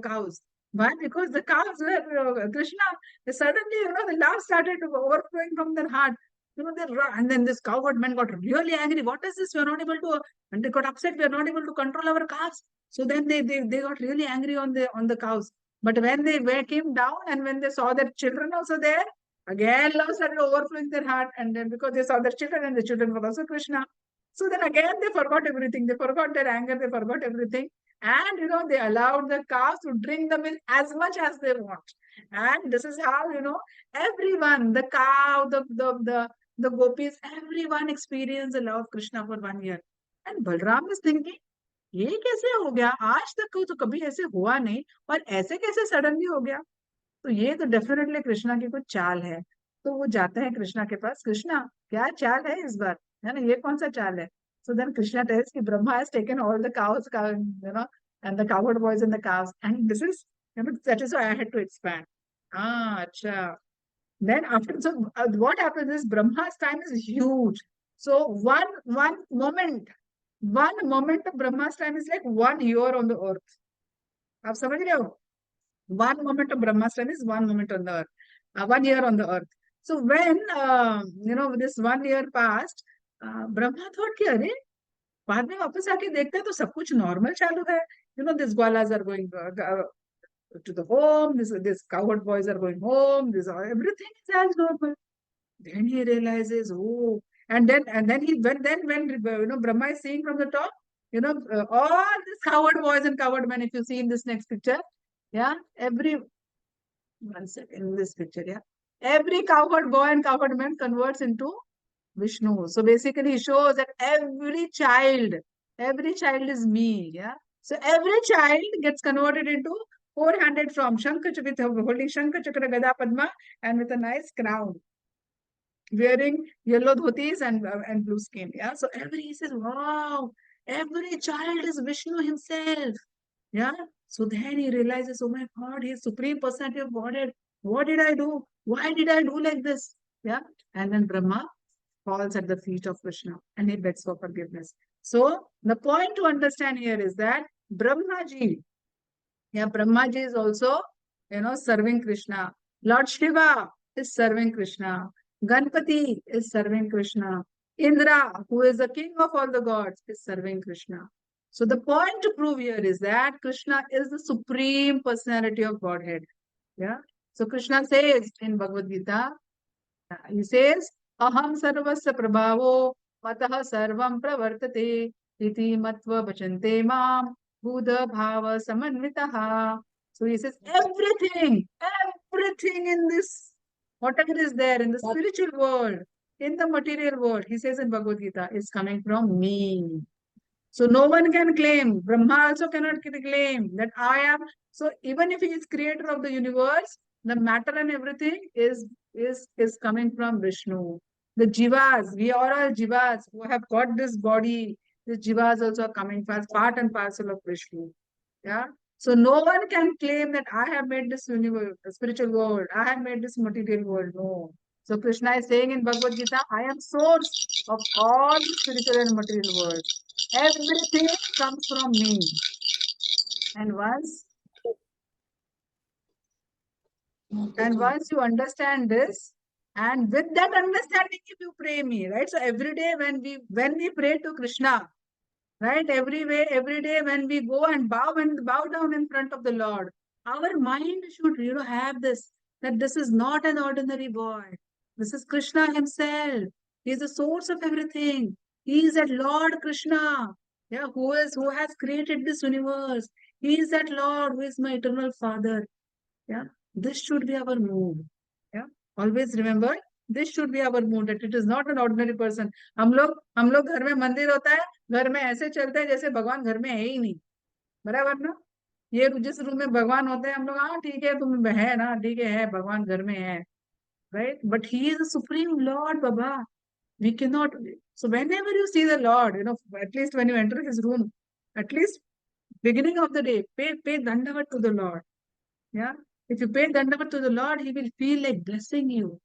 cows. Why? Because the cows were Krishna. Suddenly, the love started overflowing from their heart. And then this cowherd man got really angry. What is this? We are not able to, and they got upset. We are not able to control our calves. So then they got really angry on the cows. But when they came down and when they saw their children also there, again love started overflowing their heart. And then because they saw their children and the children were also Krishna. So then again they forgot everything. They forgot their anger. They forgot everything. And they allowed the cows to drink the milk as much as they want. And this is how, everyone, the cow, the gopis, everyone experienced the love of Krishna for 1 year. And Balram is thinking, ये कैसे हो गया? आज तक तो कभी ऐसे हुआ नहीं, और ऐसे कैसे सडनली हो गया? तो ये तो डेफिनेटली कृष्णा की कुछ चाल है. तो वो जाते हैं कृष्णा के पास, कृष्णा क्या चाल है इस बार, है ना, ये कौन सा चाल है? So then Krishna tells कि Brahma has taken all the cows, and the cowherd boys and the cows, and this is, that is why I had to expand. Acha. Then after, so what happens is Brahma's time is huge. So one moment of Brahma's time is like 1 year on the earth. आप समझ रहे हो? 1 moment of Brahma's time is 1 moment on the earth, 1 year on the earth. So when this 1 year passed, Brahma thought कि अरे बाद में वापस आके देखते हैं तो सब कुछ नॉर्मल चालू है. These gwalas are going to the home, this cowherd boys are going home, everything is as normal. Then he realizes, oh, and then when Brahma is seeing from the top, all these cowherd boys and cowherd men, if you see in this next picture, yeah, one second, in this picture, yeah, every cowherd boy and cowherd man converts into Vishnu. So basically, he shows that every child is me, yeah. So every child gets converted into 400 from Shankha, with holding Shankha, Chakra, Gada, Padma, and with a nice crown, wearing yellow dhotis and blue skin. Yeah. So he says, wow, every child is Vishnu himself. Yeah. So then he realizes, oh my God, he is Supreme Personality of Godhead. What did I do? Why did I do like this? Yeah. And then Brahma falls at the feet of Krishna and he begs for forgiveness. So the point to understand here is that Brahmaji is also, serving Krishna. Lord Shiva is serving Krishna. Ganpati is serving Krishna. Indra, who is the king of all the gods, is serving Krishna. So the point to prove here is that Krishna is the Supreme Personality of Godhead. Yeah. So Krishna says in Bhagavad Gita, he says, Aham sarvasya prabhavo matah sarvam pravartate iti matva bachante mam buddha bhava samanvitaha. So he says, everything in this, whatever is there in the spiritual world, in the material world, he says in Bhagavad Gita, is coming from me. So no one can claim, Brahma also cannot claim that I am. So even if he is creator of the universe, the matter and everything is coming from Vishnu. The jivas, we are all jivas who have got this body, The jivas also are coming as part and parcel of Vishnu. Yeah. So no one can claim that I have made this universe, spiritual world. I have made this material world. No. So Krishna is saying in Bhagavad Gita, I am source of all the spiritual and material world. Everything comes from me. And once you understand this, and with that understanding, if you pray me, right? So every day when we pray to Krishna, right? Every day when we go and bow down in front of the Lord, our mind should, have this, that this is not an ordinary boy. This is Krishna himself. He is the source of everything. He is that Lord Krishna, yeah, who has created this universe. He is that Lord who is my eternal Father. Yeah, this should be our mood. Yeah, always remember, this should be our mood, that it is not an ordinary person. हम लोग घर में मंदिर होता है, घर में ऐसे चलते हैं जैसे भगवान घर में है ही नहीं, बराबर ना? ये जिस रूम में भगवान होते हैं हम लोग, हाँ ठीक है तुम है ना, ठीक है भगवान घर में है, right? But he is the supreme Lord, Baba. We cannot. So whenever you see the Lord, at least when you enter his room, at least beginning of the day, pay dandavat to the Lord. Yeah. If you pay dandavat to the Lord, he will feel like blessing you.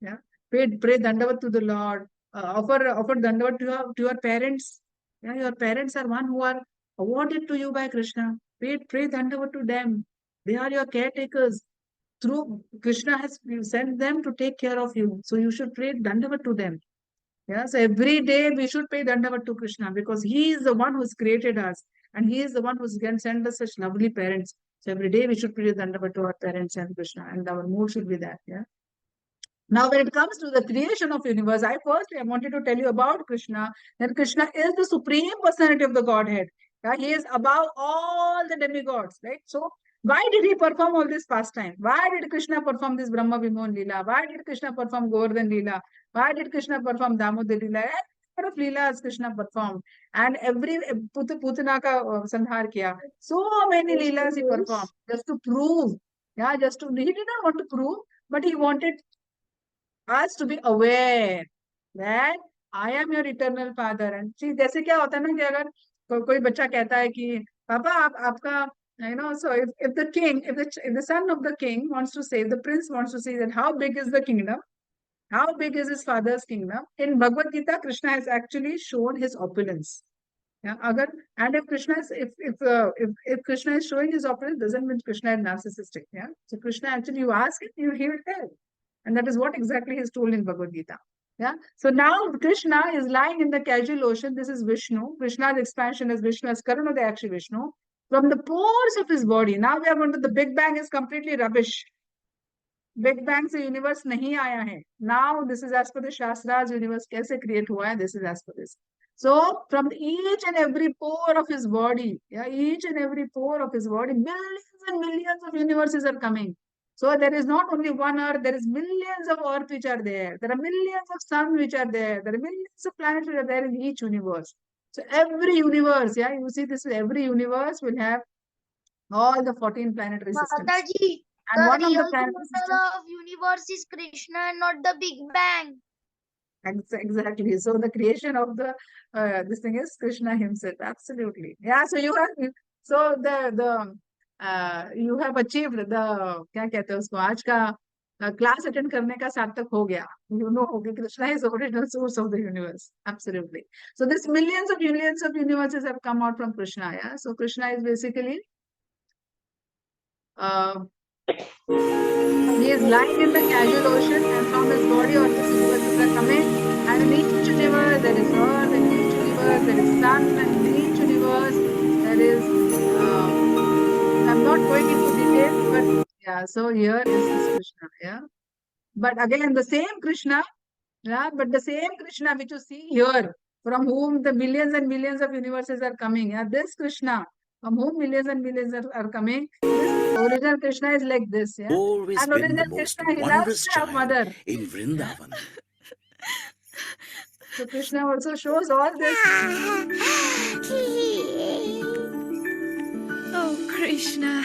Yeah. Pray dandavat to the Lord. Offer dandavat to your parents. Yeah. Your parents are one who are awarded to you by Krishna. Pray dandavat to them. They are your caretakers. Through Krishna has sent them to take care of you. So you should pray dandavat to them. Yeah. So every day we should pay dandavat to Krishna, because he is the one who's created us, and he is the one who's sent us such lovely parents. So every day we should pray dandavat to our parents and Krishna, and our mood should be that. Yeah. Now, when it comes to the creation of universe, I wanted to tell you about Krishna, that Krishna is the supreme personality of the Godhead. Yeah, he is above all the demigods, right? So, why did he perform all this pastime? Why did Krishna perform this Brahma Vimohan Leela? Why did Krishna perform Govardhan Leela? Why did Krishna perform Damodar Leela? A lot of Leelas Krishna performed. And every Putana ka sandhar kiya. So many Leelas he performed just to prove. Yeah, he did not want to prove, but he wanted us to be aware that I am your eternal father. And see, जैसे क्या होता है ना कि अगर कोई बच्चा कहता है कि पापा आपका so if the son of the king wants to say, the prince wants to say that how big is the kingdom, how big is his father's kingdom, in Bhagavad Gita Krishna has actually shown his opulence. Yeah, if Krishna is showing his opulence, doesn't mean Krishna is narcissistic. Yeah, so Krishna actually, you ask him, he will tell. And that is what exactly he is told in Bhagavad Gita. Yeah. So now Krishna is lying in the casual ocean. This is Vishnu. Krishna's expansion is Vishnu as Karunodayakshi Vishnu. From the pores of his body. Now we are going to the Big Bang is completely rubbish. Big Bang se universe nahi aaya hai. Now this is as per the Shastras, universe kaise create hua hai. This is as per this. So from each and every pore of his body, yeah, each and every pore of his body, millions and millions of universes are coming. So there is not only one earth, there is millions of earth which are there. There are millions of suns which are there. There are millions of planets which are there in each universe. So every universe, yeah, you see this, every universe will have all the 14 planetary systems. Mataji, And the one of the real planetary creator systems, of universe is Krishna and not the Big Bang. exactly. So the creation of the this thing is Krishna himself. Absolutely. Yeah. So you have you have achieved the क्या कहते हैं उसको आज का class attend करने का सार्थक हो गया. You know, okay, Krishna is the original source of the universe. Absolutely. So this millions of universes have come out from Krishna. Yeah. So Krishna is basically he is lying in the casual ocean, and from his body all these universes are coming. And in each universe there is earth, in each universe there is sun, and in each universe there is I'm not going into details, but yeah, so here is this Krishna, yeah. But again, the same Krishna, yeah, but the same Krishna which you see here, from whom the millions and millions of universes are coming, yeah, this Krishna, from whom millions and millions are coming, this original Krishna is like this, yeah. Always And been original the most Krishna, he loves wondrous to have child mother. in Vrindavan. So Krishna also shows all this. Oh, Krishna,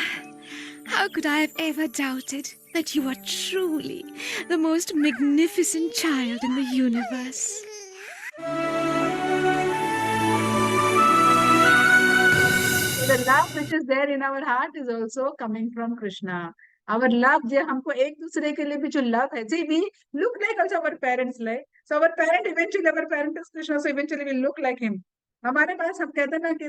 how could I have ever doubted that you are truly the most magnificent child in the universe? which is there in our heart is also coming from Krishna. Our love, जो हमको एक दूसरे के लिए भी जो love है, see, we look like also our parents like. So our parent eventually, our parent is Krishna, so eventually we look like him. हमारे पास हम कहते हैं ना कि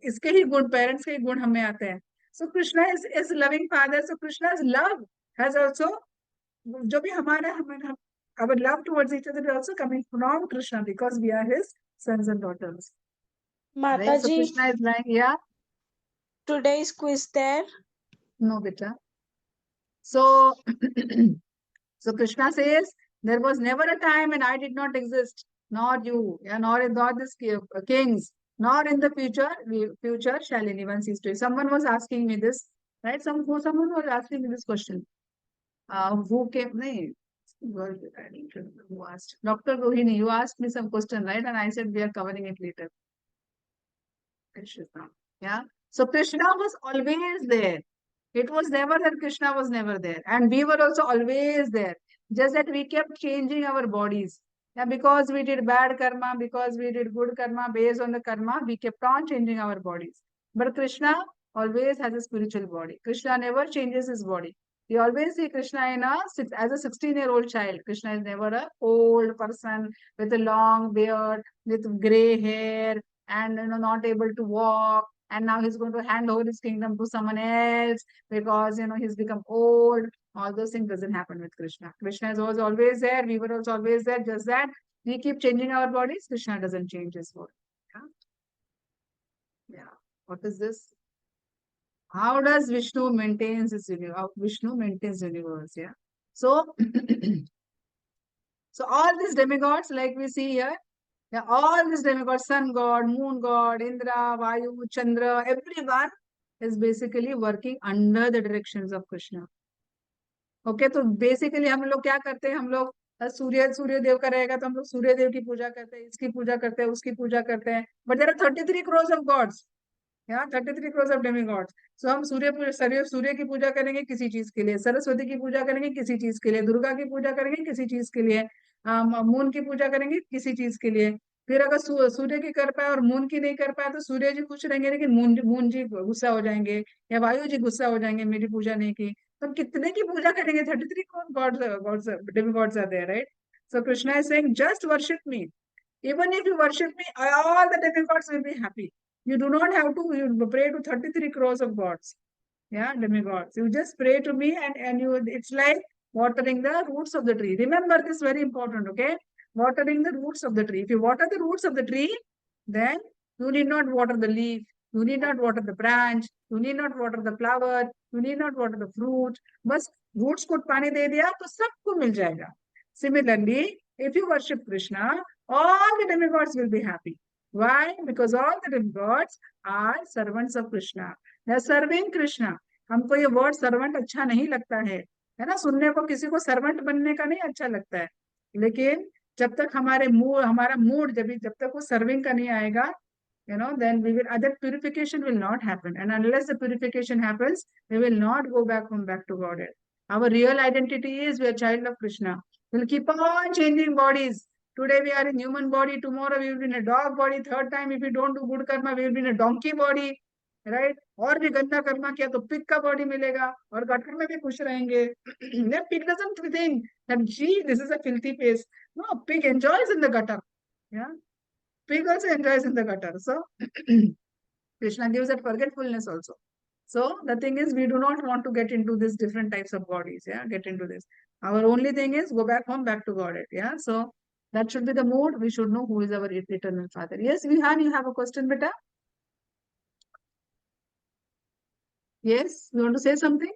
इसके ही गुण, parents के ही गुण हमें आते हैं. So Krishna is loving father. So Krishna's love has also, जो भी हमारा our love towards each other is also coming from Krishna because we are his sons and daughters. Right? So Mataji, Krishna is like, yeah, today's quiz there. no, beta. So, so Krishna says, there was never a time when I did not exist, nor you, yeah, nor this kings, nor in the future shall anyone cease to. Someone was asking me this, right? Someone was asking me this question. Who came? Nahin, who asked? Dr. Rohini, you asked me some question, right? And I said we are covering it later. Krishna, yeah. So Krishna was always there. It was never that Krishna was never there. And we were also always there. Just that we kept changing our bodies. Yeah, because we did bad karma, because we did good karma, based on the karma, we kept on changing our bodies. But Krishna always has a spiritual body. Krishna never changes his body. We always see Krishna as a 16-year-old child. Krishna is never an old person with a long beard, with grey hair, and not able to walk. And now he's going to hand over his kingdom to someone else because he's become old. All those things doesn't happen with Krishna. Krishna was always there. We were also always there. Just that we keep changing our bodies. Krishna doesn't change his body. Yeah. What is this? How does Vishnu maintains his universe? Vishnu maintains universe. Yeah. So, so all these demigods, like we see here, yeah, all these demigods, sun god, moon god, Indra, Vayu, Chandra, everyone is basically working under the directions of Krishna. Okay, so basically हम लोग क्या करते हैं? हम लोग सूर्य देव का रहेगा तो हम लोग सूर्य देव की पूजा करते हैं, इसकी पूजा करते हैं, उसकी पूजा करते हैं. But there are 33 crores of gods. Yeah, 33 crores of demigods. So हम सूर्य की पूजा करेंगे किसी चीज के लिए, सरस्वती की पूजा करेंगे किसी चीज के लिए, दुर्गा की पूजा करेंगे किसी चीज के लिए, मून की पूजा करेंगे किसी चीज के लिए. फिर अगर सूर्य की कर पाए और मून की नहीं कर पाए तो सूर्य जी खुश रहेंगे लेकिन मून जी गुस्सा हो जाएंगे या वायु जी गुस्सा हो जाएंगे मेरी पूजा नहीं की. तो कितने की पूजा करेंगे? 33 gods, demigods are there, right? So Krishna is saying, just worship me. Even if you worship me, all the demigods will be happy. You do not have to pray to 33 crores of gods. Yeah, demigods. You just pray to me and it's like watering the roots of the tree. Remember this, very important, okay? Watering the roots of the tree. If you water the roots of the tree, then you need not water the leaf. You need not water the branch. You need not water the flower. You need not water the fruit. बस roots को पानी दे दिया तो सबको मिल जाएगा. Similarly, if you worship Krishna, all the demigods will be happy. Why? Because all the demigods are servants of Krishna. They are serving Krishna. हमको ये word servant अच्छा नहीं लगता है ना? सुनने को किसी को servant बनने का नहीं अच्छा लगता है. लेकिन जब तक हमारा मूड जब तक वो serving का नहीं आएगा, then that purification will not happen. And unless the purification happens, we will not go back to Godhead. Our real identity is we are child of Krishna. We'll keep on changing bodies. Today we are in human body, tomorrow we will be in a dog body, third time if we don't do good karma, we will be in a donkey body, right? और भी गंदा कर्मा किया तो pig का body मिलेगा और gutter में भी खुश रहेंगे. Pig doesn't think that, gee, this is a filthy place. No, pig enjoys in the gutter. Yeah. Pig also enjoys in the gutter. So Krishna gives that forgetfulness also. So the thing is, we do not want to get into these different types of bodies. Yeah, get into this. Our only thing is go back home, back to Godhead. Yeah, so that should be the mood. We should know who is our eternal Father. Yes, Vihan, you have a question, beta? Yes, you want to say something?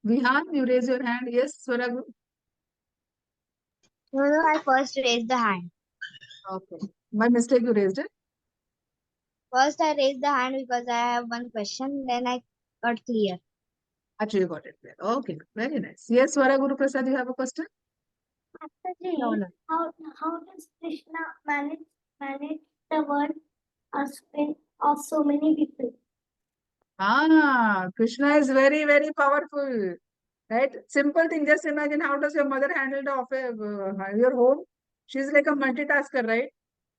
Vihan, you raise your hand. Yes, Swaragu. No, I first raised the hand. Okay. By mistake, you raised it? First, I raised the hand because I have one question. Then I got clear. Actually, you got it clear. Okay, very nice. Yes, Guru Prasad, you have a question? No. How does Krishna manage the world spin of so many people? Krishna is very, very powerful. Right? Simple thing. Just imagine, how does your mother handle your home? She's like a multitasker, right?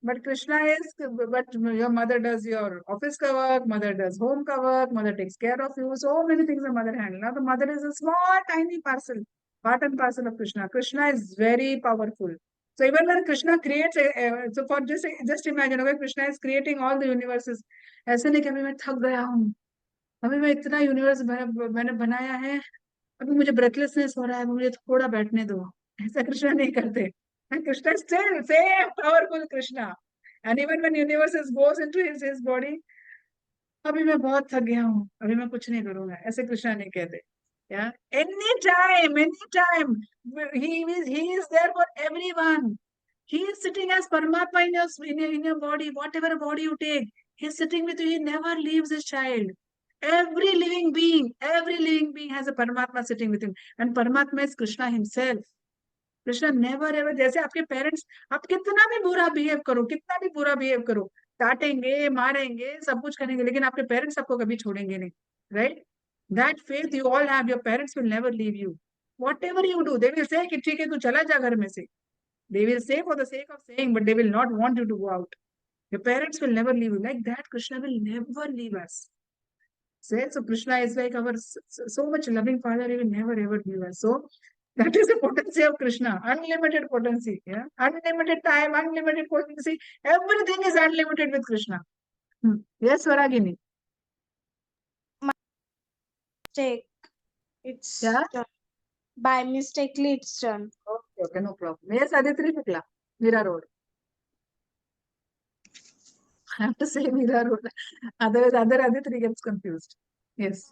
But Krishna is, but your mother does your office ka work, mother does home ka work, mother takes care of you. So many things the mother handles. Now the mother is a small, tiny parcel, part and parcel of Krishna. Krishna is very powerful. So even when Krishna creates, so for just imagine, okay, Krishna is creating all the universes. ऐसे नहीं कि अभी मैं थक गया हूँ, अभी मैं इतना यूनिवर्स मैंने बनाया है, अभी मुझे ब्रेथलेसनेस हो रहा है, मुझे थोड़ा बैठने दो. ऐसा कृष्णा नहीं करते. And Krishna is still same powerful Krishna. And even when universes goes into his body, अभी मैं बहुत थक गया हूँ, अभी मैं कुछ नहीं करूंगा, ऐसे कृष्णा नहीं कहते. Yeah, anytime, he is there for everyone. He is sitting as Paramatma in your body, whatever body you take. He is sitting with you. He never leaves his child. Every living being has a Paramatma sitting with him, and Paramatma is Krishna himself. Krishna never ever, जैसे आपके parents, आप कितना भी बुरा behave करो, कितना भी बुरा बिहेव करो, डांटेंगे, मारेंगे, सब कुछ करेंगे, लेकिन आपके पेरेंट्स आपको कभी छोड़ेंगे नहीं, right? That faith you all have, your parents will never leave you. Whatever you do, they will say कि ठीक है तू चला जा घर में से. They will say for the sake of saying, but they will not want you to go out. Your parents will never leave you. Like that, Krishna will never leave us. So Krishna is like our so much loving father. He will never ever leave us. So that is the potency of Krishna. Unlimited potency. Yeah, unlimited time, unlimited potency. Everything is unlimited with Krishna. Yes, Varagini. Mistake. It's Yeah. done. By mistakenly it's done. Okay, no problem. Yes, Aditri Shukla, Mira Road. I have to say Mira Road. Otherwise, other Aditri gets confused. Yes.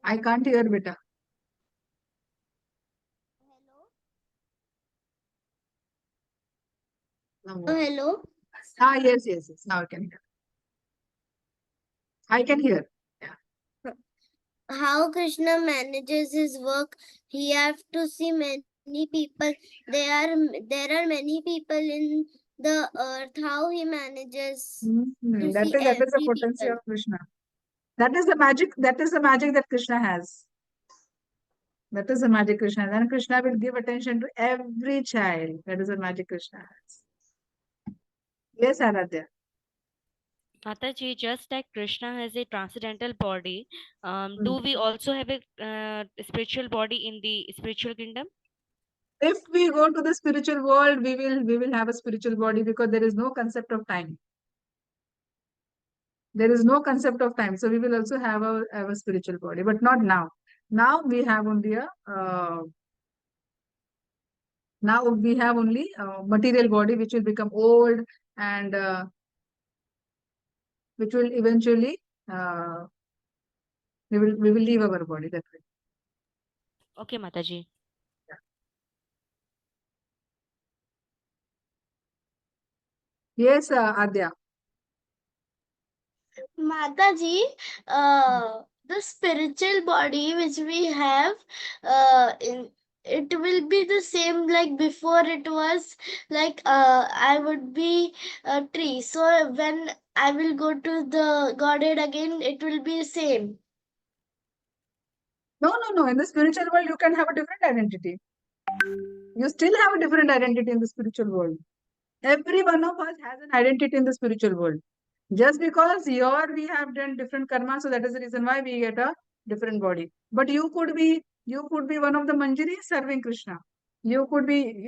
I can't hear, beta. Hello. Ah, yes. Now I can hear. I can hear. How Krishna manages his work, he have to see many people. There are many people in the earth. How he manages to That see is the every potency people. of Krishna. That is the magic. That is the magic that Krishna has. That is the magic Krishna. Then Krishna will give attention to every child. That is the magic Krishna has. Yes, Aradhya. Mataji, just like Krishna has a transcendental body, do we also have a spiritual body in the spiritual kingdom? If we go to the spiritual world, we will have a spiritual body because there is no concept of time. There is no concept of time, so we will also have a spiritual body, but not now. Now we have only a material body, which will become old and which will eventually we will leave our body that way. Okay, Mataji. Yes, Adya. Mataji, the spiritual body which we have, it will be the same like before. It was like I would be a tree. So when I will go to the Godhead again, it will be same. No. In the spiritual world, you can have a different identity. You still have a different identity in the spiritual world. Every one of us has an identity in the spiritual world. Just because we have done different karma, so that is the reason why we get a different body. But you could be one of the Manjaris serving Krishna. You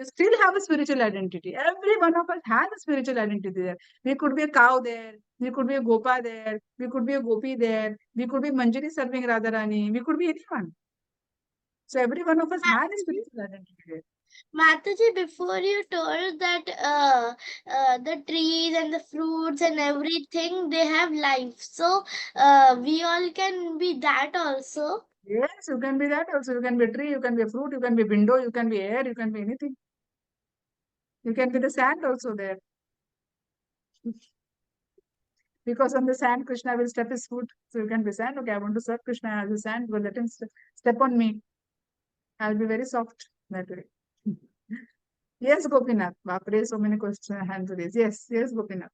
still have a spiritual identity. Every one of us has a spiritual identity there. We could be a cow there. We could be a Gopa there. We could be a Gopi there. We could be Manjari serving Radharani. We could be anyone. So every one of us has a spiritual identity there. Mataji, before you told that the trees and the fruits and everything, they have life. So we all can be that also. Yes, you can be that also. You can be a tree, you can be a fruit, you can be a window, you can be air, you can be anything. You can be the sand also there. Because on the sand, Krishna will step his foot. So you can be sand. Okay, I want to serve Krishna as a sand, but let him step on me. I'll be very soft that way. Yes, Gopinath. Bapre, so many questions, hands raised. Yes, Gopinath.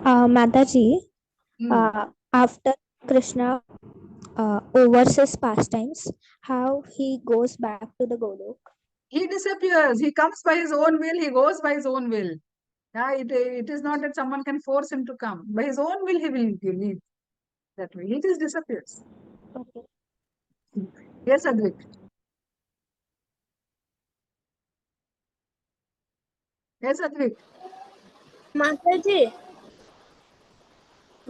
Mataji, after Krishna overs his pastimes, how he goes back to the Golok? he disappears. He comes by his own will. He goes by his own will. Yeah, it is not that someone can force him to come. By his own will, he will leave that way. He just disappears. Yes, Advik. Yes, Advik. Mataji,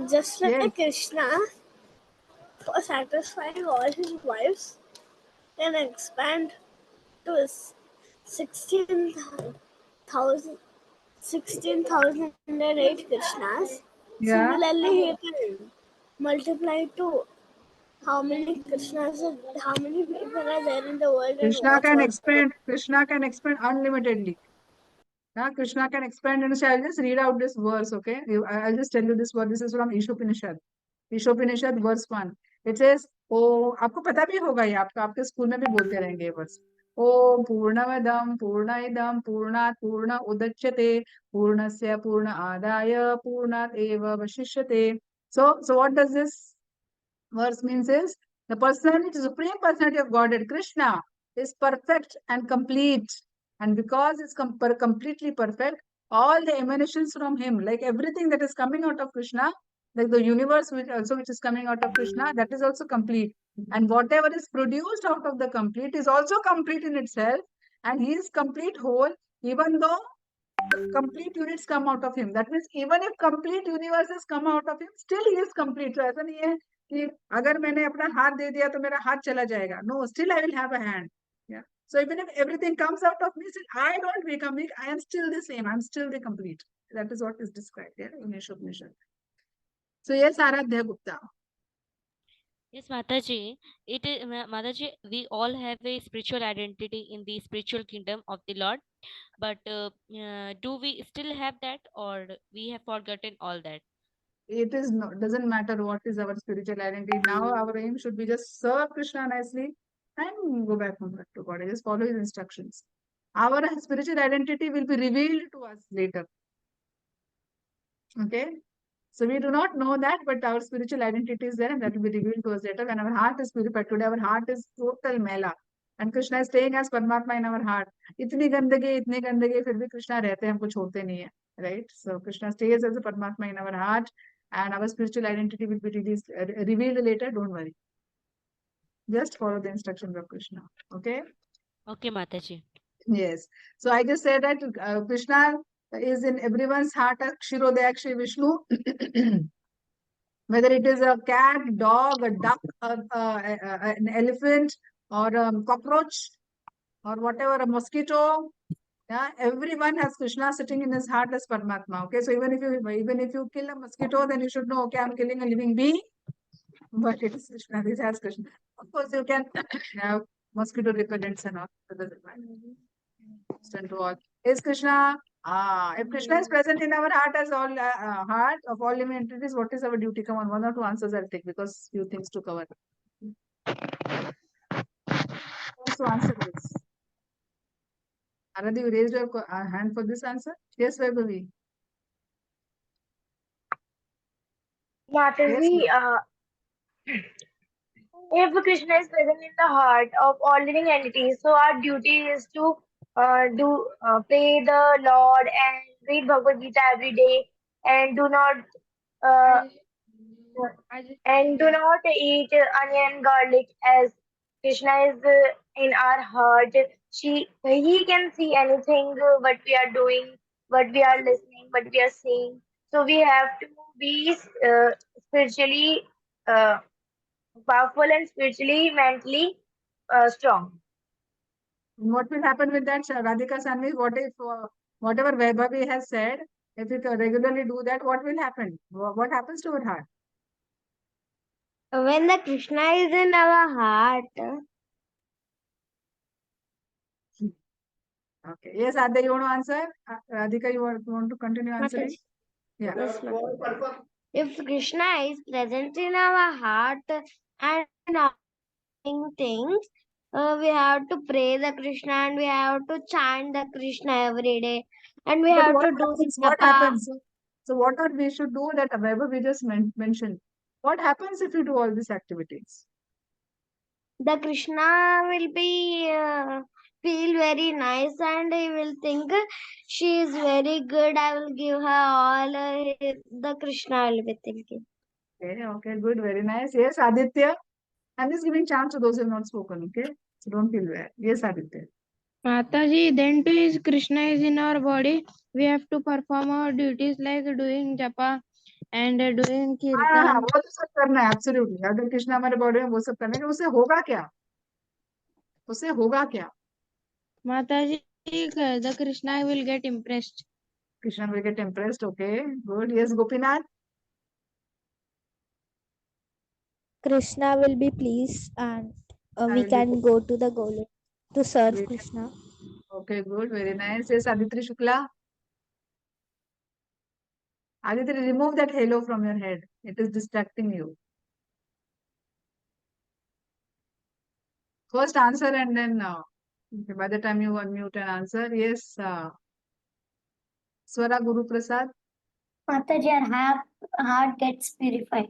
just like Yes. Krishna, for satisfying all his wives, can expand to 16,000 16,008 Krishnas. Yeah. Similarly, he can multiply to how many Krishnas, how many people are there in the world and Krishna what can was expand. Krishna can expand unlimitedly. Yeah, Krishna can expand. And so I'll just read out this verse, okay? I'll just tell you this verse. This is from Ishopanishad. Ishopanishad verse 1. It says, ओ आपको पता भी होगा ये आपके school में भी बोलते रहेंगे ये वर्स ओ पूर्णमदम पूर्णइदम पूर्णात् पूर्ण उदच्यते पूर्णस्य पूर्ण आदाय पूर्णात् एव वशिष्यते. So what does this verse means is the personality, supreme personality of Godhead, Krishna, is perfect and complete. And because it's completely perfect, all the emanations from him, like everything that is coming out of Krishna, like the universe which is coming out of Krishna, that is also complete. And whatever is produced out of the complete is also complete in itself. And he is complete whole, even though the complete units come out of him. That means even if complete universes come out of him, still he is complete. So ऐसा नहीं है कि अगर मैंने अपना हाथ दे दिया तो मेरा हाथ चला जाएगा. No, still I will have a hand. Yeah. So even if everything comes out of me, still I don't become weak. I am still the same. I'm still the complete. That is what is described here in Ishopanishad. So yes, Aradhya Gupta. Yes, Mataji. Mataji, we all have a spiritual identity in the spiritual kingdom of the Lord. But do we still have that, or we have forgotten all that? It is not, doesn't matter what is our spiritual identity. Now our aim should be just serve Krishna nicely and go back home to God. Just follow his instructions. Our spiritual identity will be revealed to us later. Okay? So we do not know that, but our spiritual identity is there and that will be revealed to us later. When our heart is purified, today our heart is total mela. And Krishna is staying as Paramatma in our heart. इतनी गंदगी फिर भी कृष्णा रहते हैं हमको छोड़ते नहीं है. Right? So Krishna stays as a Paramatma in our heart and our spiritual identity will be revealed later. Don't worry. Just follow the instructions of Krishna. Okay? Okay, Mataji. Yes. So I just said that Krishna is in everyone's heart as Kshirodaya Shri Vishnu. Whether it is a cat, dog, a duck, an elephant, or a cockroach, or whatever, a mosquito. Yeah, everyone has Krishna sitting in his heart as Paramatma. Okay, so even if you kill a mosquito, then you should know, okay, I'm killing a living being, but it is Krishna. This has Krishna. Of course, you can have mosquito repellents and all. That doesn't matter. Stand to all. Is Krishna? If Krishna is present in our heart as all heart of all living entities, what is our duty? Come on, 1 or 2 answers I'll take because few things to cover. Who wants to answer this? Aradhi, you raised your hand for this answer? Yes, Vaibhavi. Mataji, if Krishna is present in the heart of all living entities, so our duty is to pray the Lord and read Bhagavad Gita every day, and do not eat onion garlic, as Krishna is in our heart. He can see anything what we are doing, what we are listening, what we are saying. So we have to be spiritually powerful and spiritually, mentally strong. What will happen with that, Radhika Sanvi? What if whatever Vaibhavi has said, if you regularly do that, what will happen? What happens to our heart? When the Krishna is in our heart, Okay. Yes, Adya, you want to answer? Radhika, you want to continue answering? Mataji. Yeah. Yes, Mataji. If Krishna is present in our heart and doing things, we have to pray the Krishna and we have to chant the Krishna every day, and we But have what to do happens? What japa. happens? So what are we should do that Vaibhavi just mentioned? What happens if you do all these activities? The Krishna will be feel very nice and he will think she is very good. I will give her all the Krishna will be thinking. Okay, good, very nice. Yes, Aditya. I'm just giving chance to those who have not spoken, okay? So don't feel bad. Yes, Aditya. Mataji, then too is Krishna is in our body. We have to perform our duties like doing japa and doing हाँ, kirtan. वो तो सब करना है, absolutely. अगर कृष्णा हमारे body में वो सब करना है, उससे होगा क्या? उससे होगा क्या? Mataji, the Krishna will get impressed. Krishna will get impressed. Okay, good. Yes, Gopinath. Krishna will be pleased and I we will be can go to the Golok to serve good. Krishna. Okay, good. Very nice. Yes, Aditri Shukla. Aditri, remove that halo from your head. It is distracting you. First answer and then okay, by the time you unmute and answer. Yes, Swara Guru Prasad. Mataji, our heart gets purified.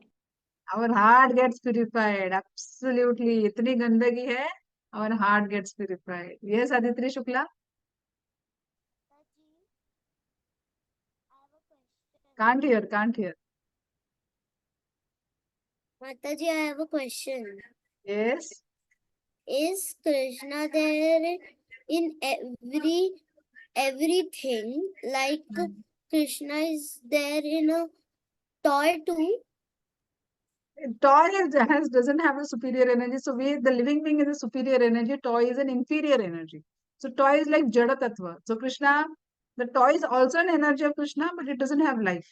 Our heart gets purified. Absolutely. इतनी गंदगी है. Our heart gets purified. Yes, Aditri Shukla. Can't hear, can't hear. Mataji, I have a question. Yes. Is Krishna there in everything? Like Krishna is there in a toy too? Toy doesn't have a superior energy. So the living being is a superior energy. Toy is an inferior energy. So toy is like Jada Tattva. So Krishna, the toy is also an energy of Krishna, but it doesn't have life.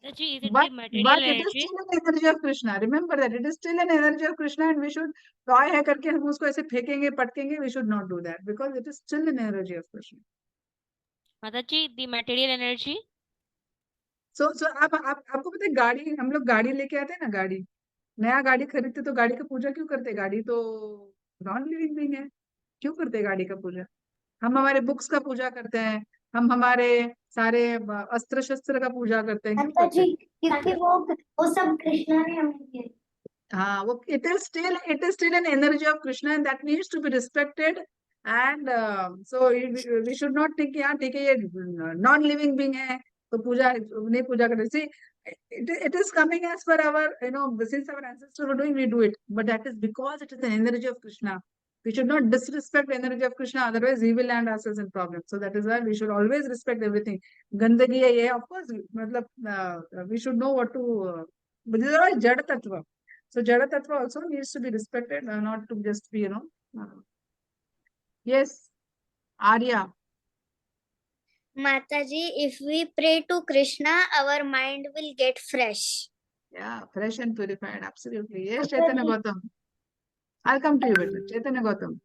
Mataji, is it But the material it is energy? still an energy of Krishna. Remember that it is still an energy of Krishna, and we should toy है करके हम उसको ऐसे फेंकेंगे पटकेंगे. We should not do that because it is still an energy of Krishna. Mataji, the material energy? So आपको पता है गाड़ी हम लोग गाड़ी लेके आते हैं ना गाड़ी नया गाड़ी खरीदते तो गाड़ी का पूजा क्यों करते गाड़ी तो नॉन लिविंग बीइंग है क्यों करते गाड़ी का पूजा हम हमारे बुक्स का पूजा करते हैं हम हमारे सारे अस्त्र शस्त्र का पूजा करते हैं क्यों करते हैं क्योंकि वो सब कृष्णा ने हमें दिए. हाँ वो it is still an energy of Krishna and that needs to be respected and so we should not think यार ठीक है ये नॉन लिविंग बीइंग है तो पूजा नहीं पूजा करते see it is coming as per our since our ancestors were doing we do it but that is because it is an energy of Krishna we should not disrespect the energy of Krishna otherwise we will land ourselves in problems so that is why we should always respect everything gandagi है ये of course मतलब we should know what to but these are all jada tattva so jada tattva also needs to be respected not to just be yes Arya. Mataji, if we pray to Krishna, our mind will get fresh. Yeah, fresh and purified. Absolutely. Yes, Chaitanya Gautam. I'll come to you, beta. Chaitanya Gautam.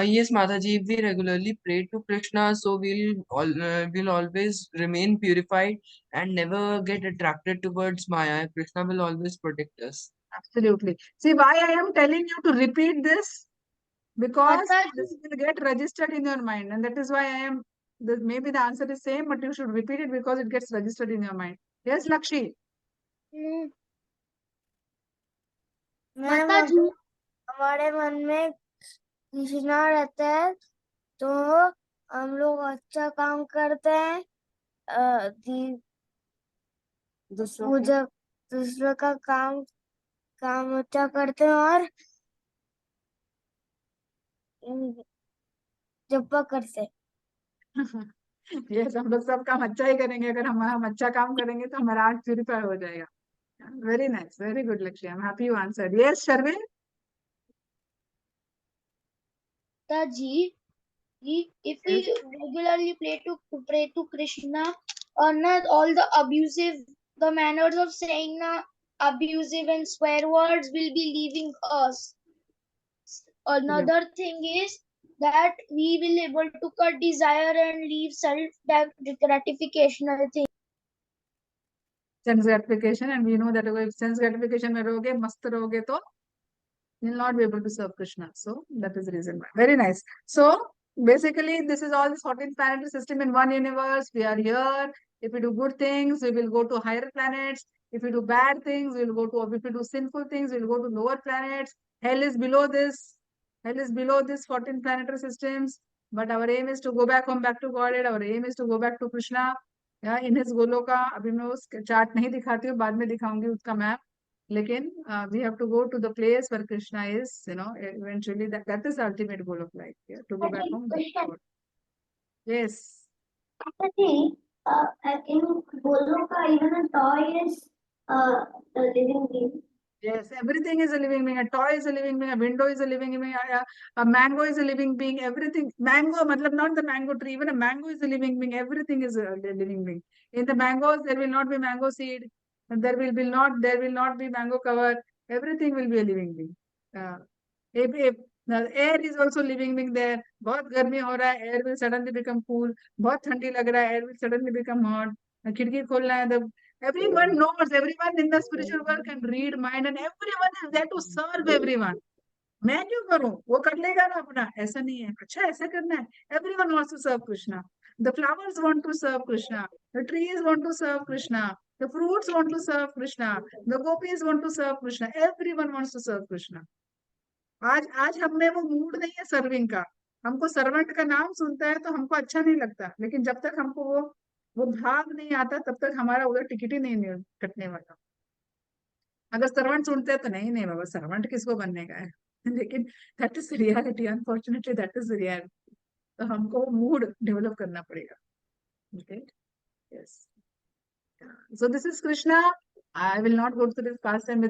Yes, Mataji, if we regularly pray to Krishna, so we'll always remain purified and never get attracted towards Maya. Krishna will always protect us. Absolutely. See why I am telling you to repeat this? Because Mataji. this will get registered in your mind. And that is why I am, maybe the answer is same, but you should repeat it because it gets registered in your mind. Yes, Lakshi. माताजी हमारे मन में कृष्णा रहता है तो हम लोग अच्छा काम करते हैं दूसरों का काम अच्छा करते हैं और जप्पा करते हैं. Yes, हम लोग सब काम अच्छा ही करेंगे अगर हम अच्छा काम करेंगे तो हमारा आर्ट प्यूरिफाई हो जाएगा. Very nice, very good, Lakshmi. I'm happy you answered. Yes, Sharvin. Ji, if we regularly pray to Krishna, or not all the manners of saying abusive and swear words will be leaving us. Another thing is that we will able to cut desire and leave self gratificational thing. Sense gratification, and we know that if sense gratification में रहोगे मस्त रहोगे तो you'll not be able to serve Krishna. So that is the reason why. Very nice. So basically, this is all this 14th planetary system in one universe. We are here. If we do good things, we will go to higher planets. If we do bad things, we will go to. If we do sinful things, we will go to lower planets. Hell is below this. Hell is below this 14 planetary systems. But our aim is to go back home, back to Godhead. Our aim is to go back to Krishna. Yeah, in his Goloka. अभी मैं उस chart नहीं दिखाती हूँ, बाद में दिखाऊंगी उसका मैप. लेकिन we have to go to the place where Krishna is, eventually that is the ultimate goal of life. Yeah, to go back home. Back to God. Yes. In Goloka, even a toy is a living being. Yes, everything is a living being. A toy is a living being. A window is a living being. A mango is a living being. Everything. Mango, matlab not the mango tree. Even a mango is a living being. Everything is a living being. In the mangoes, there will not be mango seed. And there will not be mango cover. Everything will be a living being. If the air is also living being there. बहुत गर्मी हो रहा है, air will suddenly become cool. बहुत ठंडी लग रहा है, air will suddenly become hot. खिड़की खोलना है, the everyone knows, everyone in the spiritual world can read mind, and everyone is there to serve everyone. मैं क्यों करूं, वो कर लेगा ना अपना. ऐसा नहीं है, अच्छा ऐसा करना है. Everyone wants to serve Krishna. The flowers want to serve Krishna. The trees want to serve Krishna. The fruits want to serve Krishna. The gopis want to serve Krishna. Everyone wants to serve Krishna. आज हमें वो mood नहीं है serving का. हमको servant का नाम सुनता है तो हमको अच्छा नहीं लगता, लेकिन जब तक हमको वो भाव नहीं आता तब तक हमारा उधर टिकट ही नहीं कटने वाला. अगर सर्वेंट सुनते हैं तो नहीं बाबा, सर्वेंट किसको बनने का है. लेकिन that is reality, unfortunately that is reality. तो हमको वो मूड डेवलप करना पड़ेगा. Okay, yes. So this is Krishna. I will not go through this pastime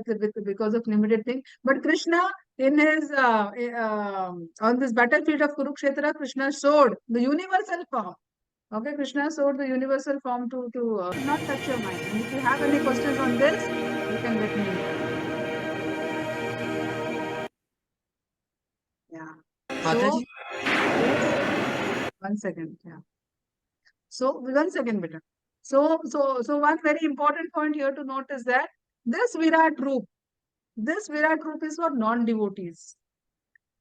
because of limited thing. But Krishna, in his on this battlefield of Kurukshetra, Krishna showed the universal form. Okay, Krishna showed the universal form to not touch your mind. And if you have any questions on this, you can let me know. Yeah. Mataji, One second. Yeah. So 1 second, beta. So one very important point here to note is that this Virat Roop is for non-devotees.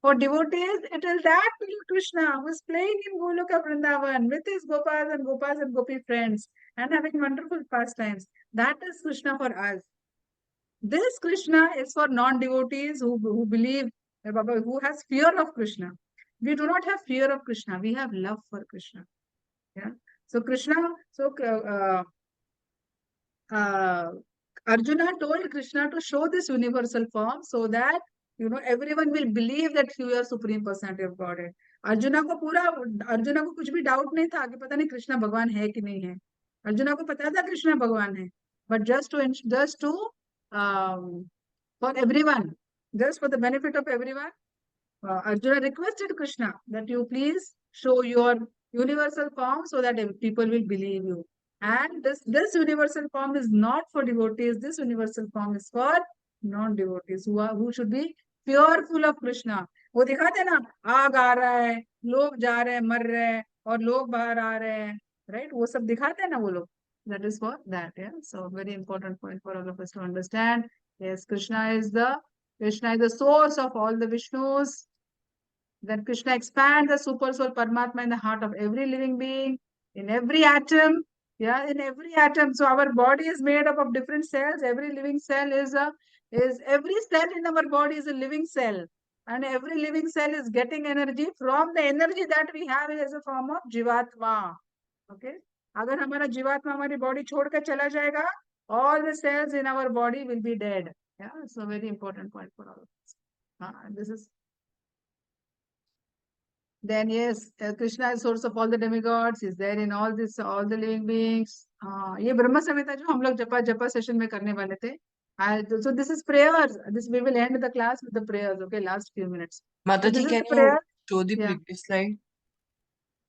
For devotees, it is that Krishna who is playing in Goloka Vrindavan with his Gopas and Gopi friends and having wonderful pastimes. That is Krishna for us. This Krishna is for non-devotees who believe, who has fear of Krishna. We do not have fear of Krishna. We have love for Krishna. Yeah. So Krishna, Arjuna told Krishna to show this universal form so that everyone will believe that you are Supreme Personality of Godhead. Arjuna को कुछ भी doubt नहीं था कि पता नहीं कृष्णा भगवान है कि नहीं है. अर्जुना को पता था कृष्णा भगवान है, but just to for everyone, just for the benefit of everyone, Arjuna requested Krishna that you please show your universal form so that people will believe you. And this universal form is not for devotees. This universal form is for non-devotees who should be fearful of Krishna. वो दिखाते ना, आग आ रहा है, लोग जा रहे हैं, मर रहे हैं, और लोग बाहर आ रहे हैं, right? वो सब दिखाते हैं ना वो लोग. That is for that. Yeah. So very important point for all of us to understand. Yes, Krishna is the source of all the Vishnus. Then Krishna expands the super soul Paramatma in the heart of every living being, in every atom. Yeah, in every atom. So our body is made up of different cells. Every living cell is every cell in our body is a living cell. And every living cell is getting energy from the energy that we have as a form of Jivatma. Okay. अगर हमारा जीवात्मा हमारी body छोड़कर चला जाएगा, all the cells in our body will be dead. Yeah, so very important point for all of us. This is. Then yes, Krishna is source of all the demigods. Is there in all the living beings. ये ब्रह्म संहिता जो हम लोग जपा session में करने वाले थे. So this is prayers. We will end the class with the prayers. Okay, last few minutes. Mataji, So can you show the previous slide?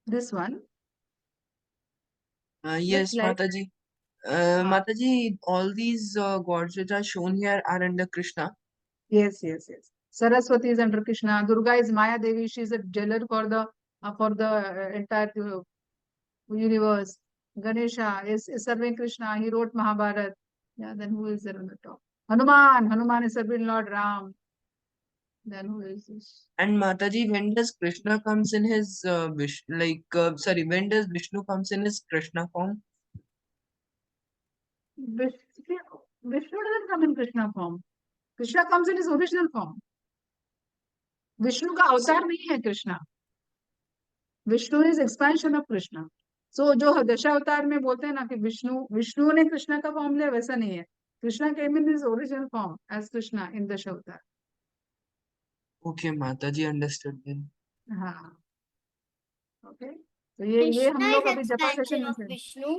This one. Yes, slide? Mataji. Mataji, all these gods which are shown here are under Krishna. Yes. Saraswati is under Krishna. Durga is Maya Devi. She is a jailer for the entire universe. Ganesha is serving Krishna. He wrote Mahabharata. Yeah. Then who is there on the top? Hanuman is serving Lord Ram. Then who is this? And Mataji, when does Krishna comes in his when does Vishnu comes in his Krishna form? Vishnu doesn't come in Krishna form. Krishna comes in his original form. Vishnu का अवतार नहीं है Krishna. Vishnu is expansion of Krishna. So जो दशावतार में बोलते हैं ना कि विष्णु ने कृष्णा का फॉर्म लिया, वैसा नहीं है. Krishna came in his original form as Krishna in Dashavatar. Okay, Mataji, understood then. हाँ. ओके, तो ये हम Krishna लोग is अभी जपा सेशन expansion में of थे. Vishnu.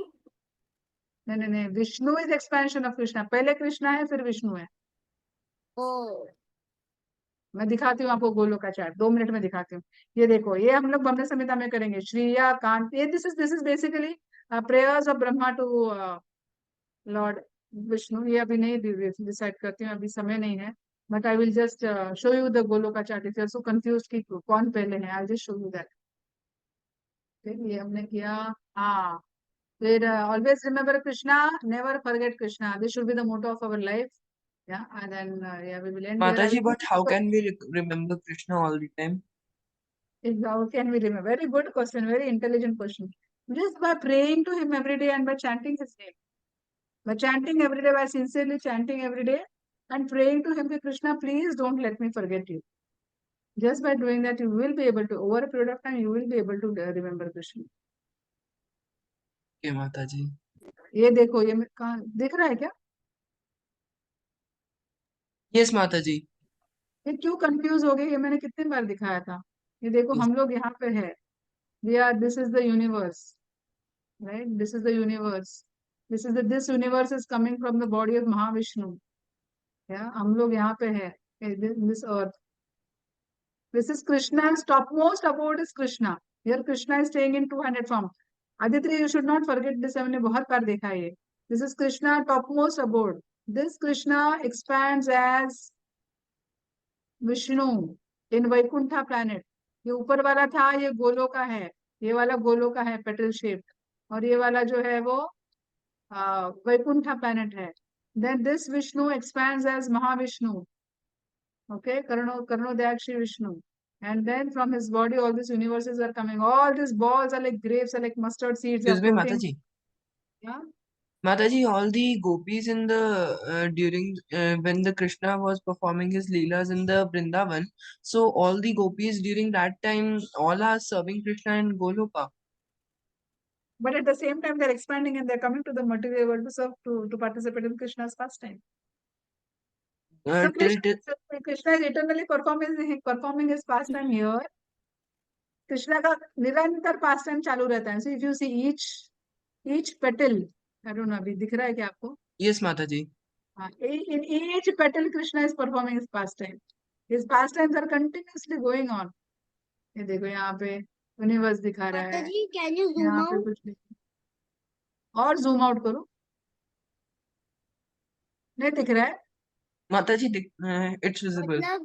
नहीं, Vishnu is expansion of Krishna. पहले कृष्णा है फिर विष्णु है. Oh. मैं दिखाती हूँ आपको गोलों का चार्ट, 2 मिनट में दिखाती हूँ. ये देखो, ये हम लोग ब्रह्म संहिता में करेंगे. श्रिया कांत, ये this is basically prayers of Brahma to lord Vishnu. ये अभी नहीं डिसाइड करती हूँ, अभी समय नहीं है. But I will just show you the गोलों का chart. If you are so confuse कि कौन पहले है, I just show you that. ये हमने किया. हाँ, फिर always remember Krishna, never forget Krishna. This should be the motto of our life. Yeah, and then yeah, we will end here. I Mataji, will but how can we remember Krishna all the time? how can we remember? Very good question, very intelligent question. Just by praying to him every day and by chanting his name. By chanting every day, by sincerely chanting every day and praying to him, Krishna, please don't let me forget you. Just by doing that, you will be able to, over a period of time, you will be able to remember Krishna. Okay, Mataji. ये देखो, ये कहाँ दिख रहा है क्या? Yes, Mataji. ये क्यों कंफ्यूज हो गए? ये मैंने कितने बार दिखाया था. ये देखो, Yes. हम लोग यहाँ पे है. We are, this is the universe, right? This is the universe. This universe is coming from the body of Mahavishnu. Yeah, हम लोग यहाँ पे है. This earth. This is Krishna's topmost abode is Krishna. Here Krishna is staying in 200 form. Aditya, you should not forget this. हमने बहुत बार देखा है ये. This is Krishna topmost abode. This Krishna expands as Vishnu in Vaikuntha planet. ये ऊपर वाला था, ये गोलों का है. ये वाला गोलों का है, पेटल शेप. और ये वाला जो है वो वैकुंठा प्लैनेट है. Then this Vishnu expands as Mahavishnu. Okay, Karanodakashayi Vishnu. And then from his body, all these universes are coming. All these balls are like grapes, are like mustard seeds. Are Excuse me, floating. Mataji. Yeah. Mataji, all the gopis in the during when the Krishna was performing his leelas in the Vrindavan, so all the gopis during that time all are serving Krishna in Goloka. But at the same time, they're expanding and they're coming to the material world to serve, to participate in Krishna's pastime. So Krishna is eternally performing his pastime here. Krishna का निरंतर पास time चालू रहता है. So if you see each petal, I don't know, अभी दिख रहा है क्या आपको? Yes, Mataji. In each petal, Krishna is performing his pastime. His pastimes are continuously going on. ये देखो, यहाँ पे यूनिवर्स दिखा रहा है. Mataji, can you zoom यहाँ पे out? कुछ और जूम आउट करो. नहीं दिख रहा है? Mataji, it's visible. Matlab,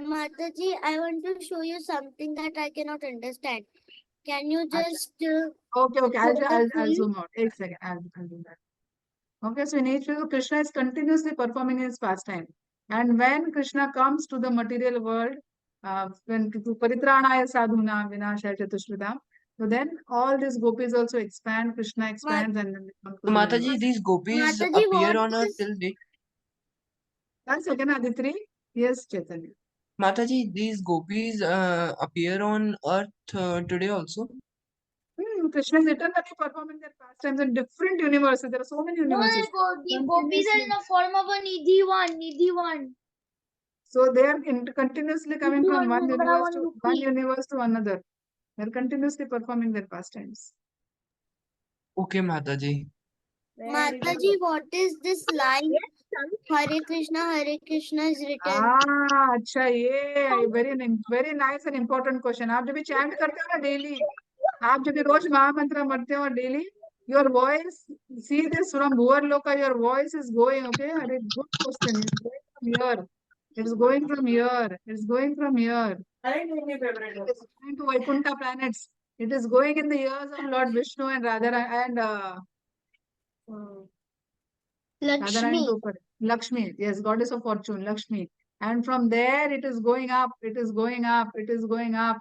Mataji, I want to show you something that I cannot understand. Can you just Okay, I'll full? zoom out. एक second, I'll do that. Okay, so in each video, Krishna is continuously performing his pastime. And when Krishna comes to the material world, when to Paritranaya Sadhuna Vinashaya Chatushridham, so then all these gopis also expand, Krishna expands, and then they come to So the Mataji, universe. these gopis Mataji, appear what on earth is- till date. 1 second, Aditri. Yes, Chaitanya. Mataji, these gopis appear on earth today also. Krishna is eternally performing their pastimes in different universes. There are so many universes. The gopis are in the form of a Nidhi one. So they are continuously coming Nidhi from one one में बड़ा universe one to Yuki. one universe to another. They are continuously performing their pastimes. Okay, Mataji. Mataji, what is this line? Hare Krishna is written. अच्छा, ये very nice and important question. आप जब भी chant करते हो ना daily, आप जब भी रोज महामंत्र पढ़ते हो daily, your voice, see this from Bhuvarloka, your voice is going, okay? अरे good question. It's going from here. It's going from here. It's going to Vaikuntha planets. It is going in the ears of Lord Vishnu and Radharani and Radharani to Lakshmi. Yes, goddess of fortune, Lakshmi. And from there it is going up. It is going up. It is going up.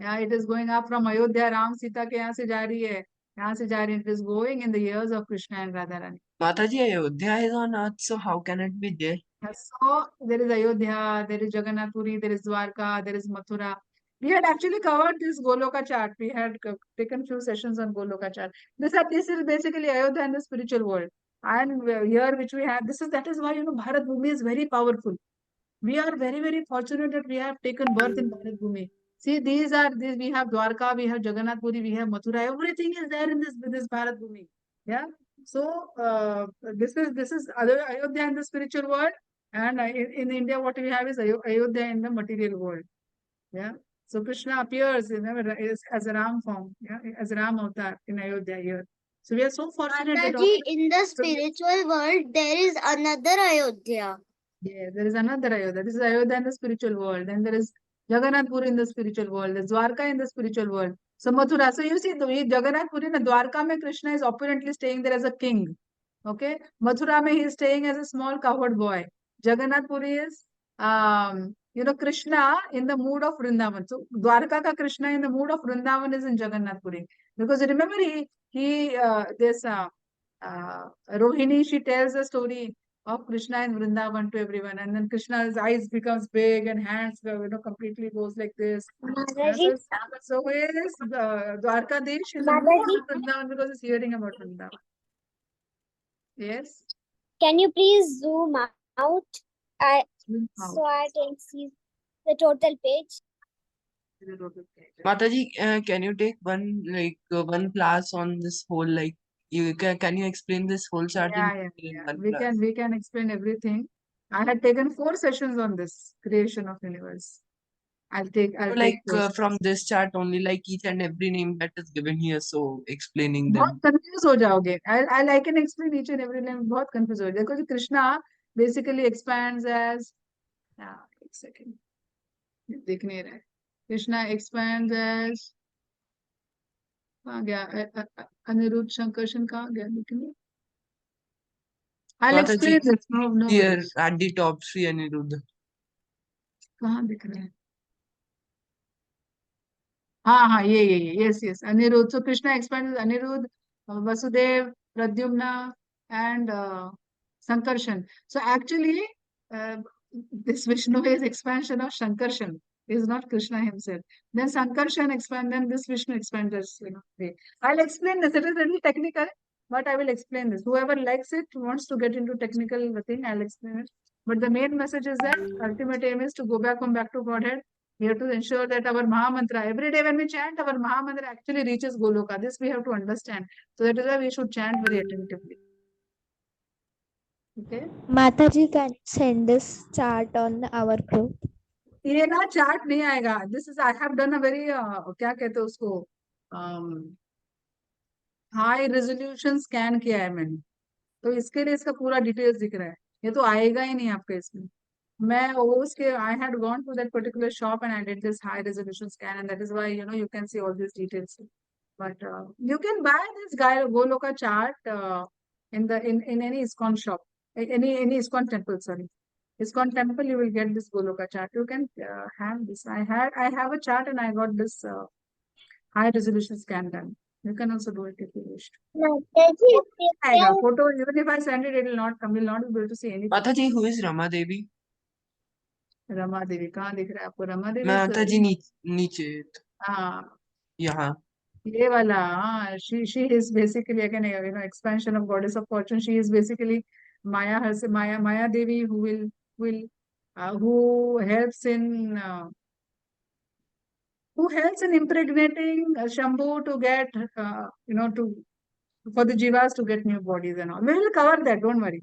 Yeah, it is going up from Ayodhya. Ram Sita के यहाँ से जा रही है. यहाँ से जा रही है. It is going in the ears of Krishna and Radharani. Mataji, Ayodhya is on earth, so how can it be there? So there is Ayodhya, there is Jagannath Puri, there is Dwarka, there is Mathura. We had actually covered this Goloka chart. We had taken few sessions on Goloka chart. This is basically Ayodhya and the spiritual world. And here which we have, that is why Bharat Bhumi is very powerful. We are very, very fortunate that we have taken birth in Bharat Bhumi. See, these we have Dwarka, we have Jagannath Puri, we have Mathura. Everything is there in this Bharat Bhumi. Yeah. So this is other Ayodhya in the spiritual world, and in India what we have is Ayodhya in the material world. Yeah. So Krishna appears as a Ram form, yeah, as a Ram avatar in Ayodhya here. So we are so fortunate that Mataji, in the spiritual world, there is another Ayodhya. yeah, there is another Ayodhya. This is Ayodhya in the spiritual world. Then there is Jagannath Puri in the spiritual world. There's Dwarka in the spiritual world. So Mathura. So you see, Jagannath Puri in Dwarka mein Krishna is opulently staying there as a king. Okay. Mathura mein he is staying as a small cowherd boy. Jagannath Puri is, Krishna in the mood of Vrindavan. So Dwarka ka Krishna in the mood of Vrindavan is in Jagannath Puri. Because remember, Rohini, she tells the story of Krishna in Vrindavan to everyone, and then Krishna's eyes becomes big and hands, completely goes like this. Mataji, So is Dwarkadish in the mood Mataji, of Vrindavan because he's hearing about Vrindavan. Yes. can you please zoom out? How? So I can see the total page. Mataji, can you take one class on this whole can you explain this whole chart in Yeah. detail in one We class? can explain everything. I had taken 4 sessions on this creation of universe. I'll take those. From this chart only, each and every name that is given here, so explaining बहुत them. confused हो जाओगे. I can explain each and every name. बहुत confused हो जाओगे. Because Krishna basically expands as, एक second. दिख नहीं रहा है. Krishna expands as, कहाँ गया? Anirudh Shankarshan कहाँ गया? दिख नहीं. I'll explain Mataji, this. No here worries. at the top, Sri Aniruddha. कहाँ दिख रहा है? हाँ, yes. Anirudh. So Krishna expands Anirudh, Vasudev, Pradyumna, and Sankarshan. So actually, this Vishnu is expansion of Shankarshan. Is not Krishna himself. Then Sankarshan expands, then this Vishnu expands, way. I'll explain this. It is really technical, but I will explain this. Whoever likes it, wants to get into technical thing, I'll explain it. But the main message is that ultimate aim is to go back to Godhead. We have to ensure that our Mahamantra, every day when we chant, our Mahamantra actually reaches Goloka. This we have to understand. So that is why we should chant very attentively. Okay. Mataji, can you send this chart on our group? ये ना chart नहीं आएगा. This is I have done a very क्या कहते हैं उसको high resolution scan किया है मैंने. तो इसके लिए इसका पूरा डिटेल्स दिख रहा है. ये तो आएगा ही नहीं आपका इसमें. मैं उसके I had gone to that particular shop and I did this high resolution scan, and that is why you can see all these details. But you can buy this Goloka chart in any ISKCON shop, any ISKCON temple. Sorry, ISKCON temple. You will get this Goloka chart. You can have this. I have a chart and I got this high resolution scan done. You can also do it if you wish. Photo, even if I send it, it will not come. Will not be able to see anything. Mataji, who is Rama Devi? Rama Devi कहाँ दिख रहा है आपको? Rama Devi Mataji, नीचे. हाँ, यहाँ. ये वाला. हाँ, she is basically again expansion of goddess of fortune. She is basically Maya herself, Maya Devi, who helps in impregnating Shambhu to get for the jivas to get new bodies and all. We will cover that. Don't worry.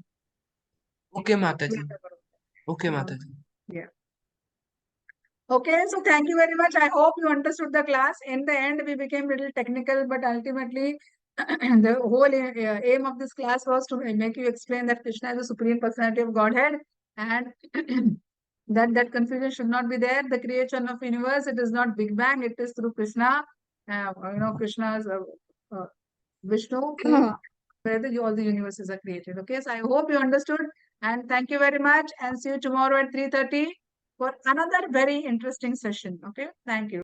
Okay, Mataji. We'll cover that. Okay, Mataji. Yeah. Okay, so thank you very much. I hope you understood the class. In the end, we became a little technical, but ultimately, the whole aim of this class was to make you explain that Krishna is the Supreme Personality of Godhead, and that confusion should not be there. The creation of universe, it is not Big Bang, it is through Krishna. Krishna's Vishnu, where all the universes are created. Okay, so I hope you understood, and thank you very much, and see you tomorrow at 3:30 for another very interesting session. Okay, thank you.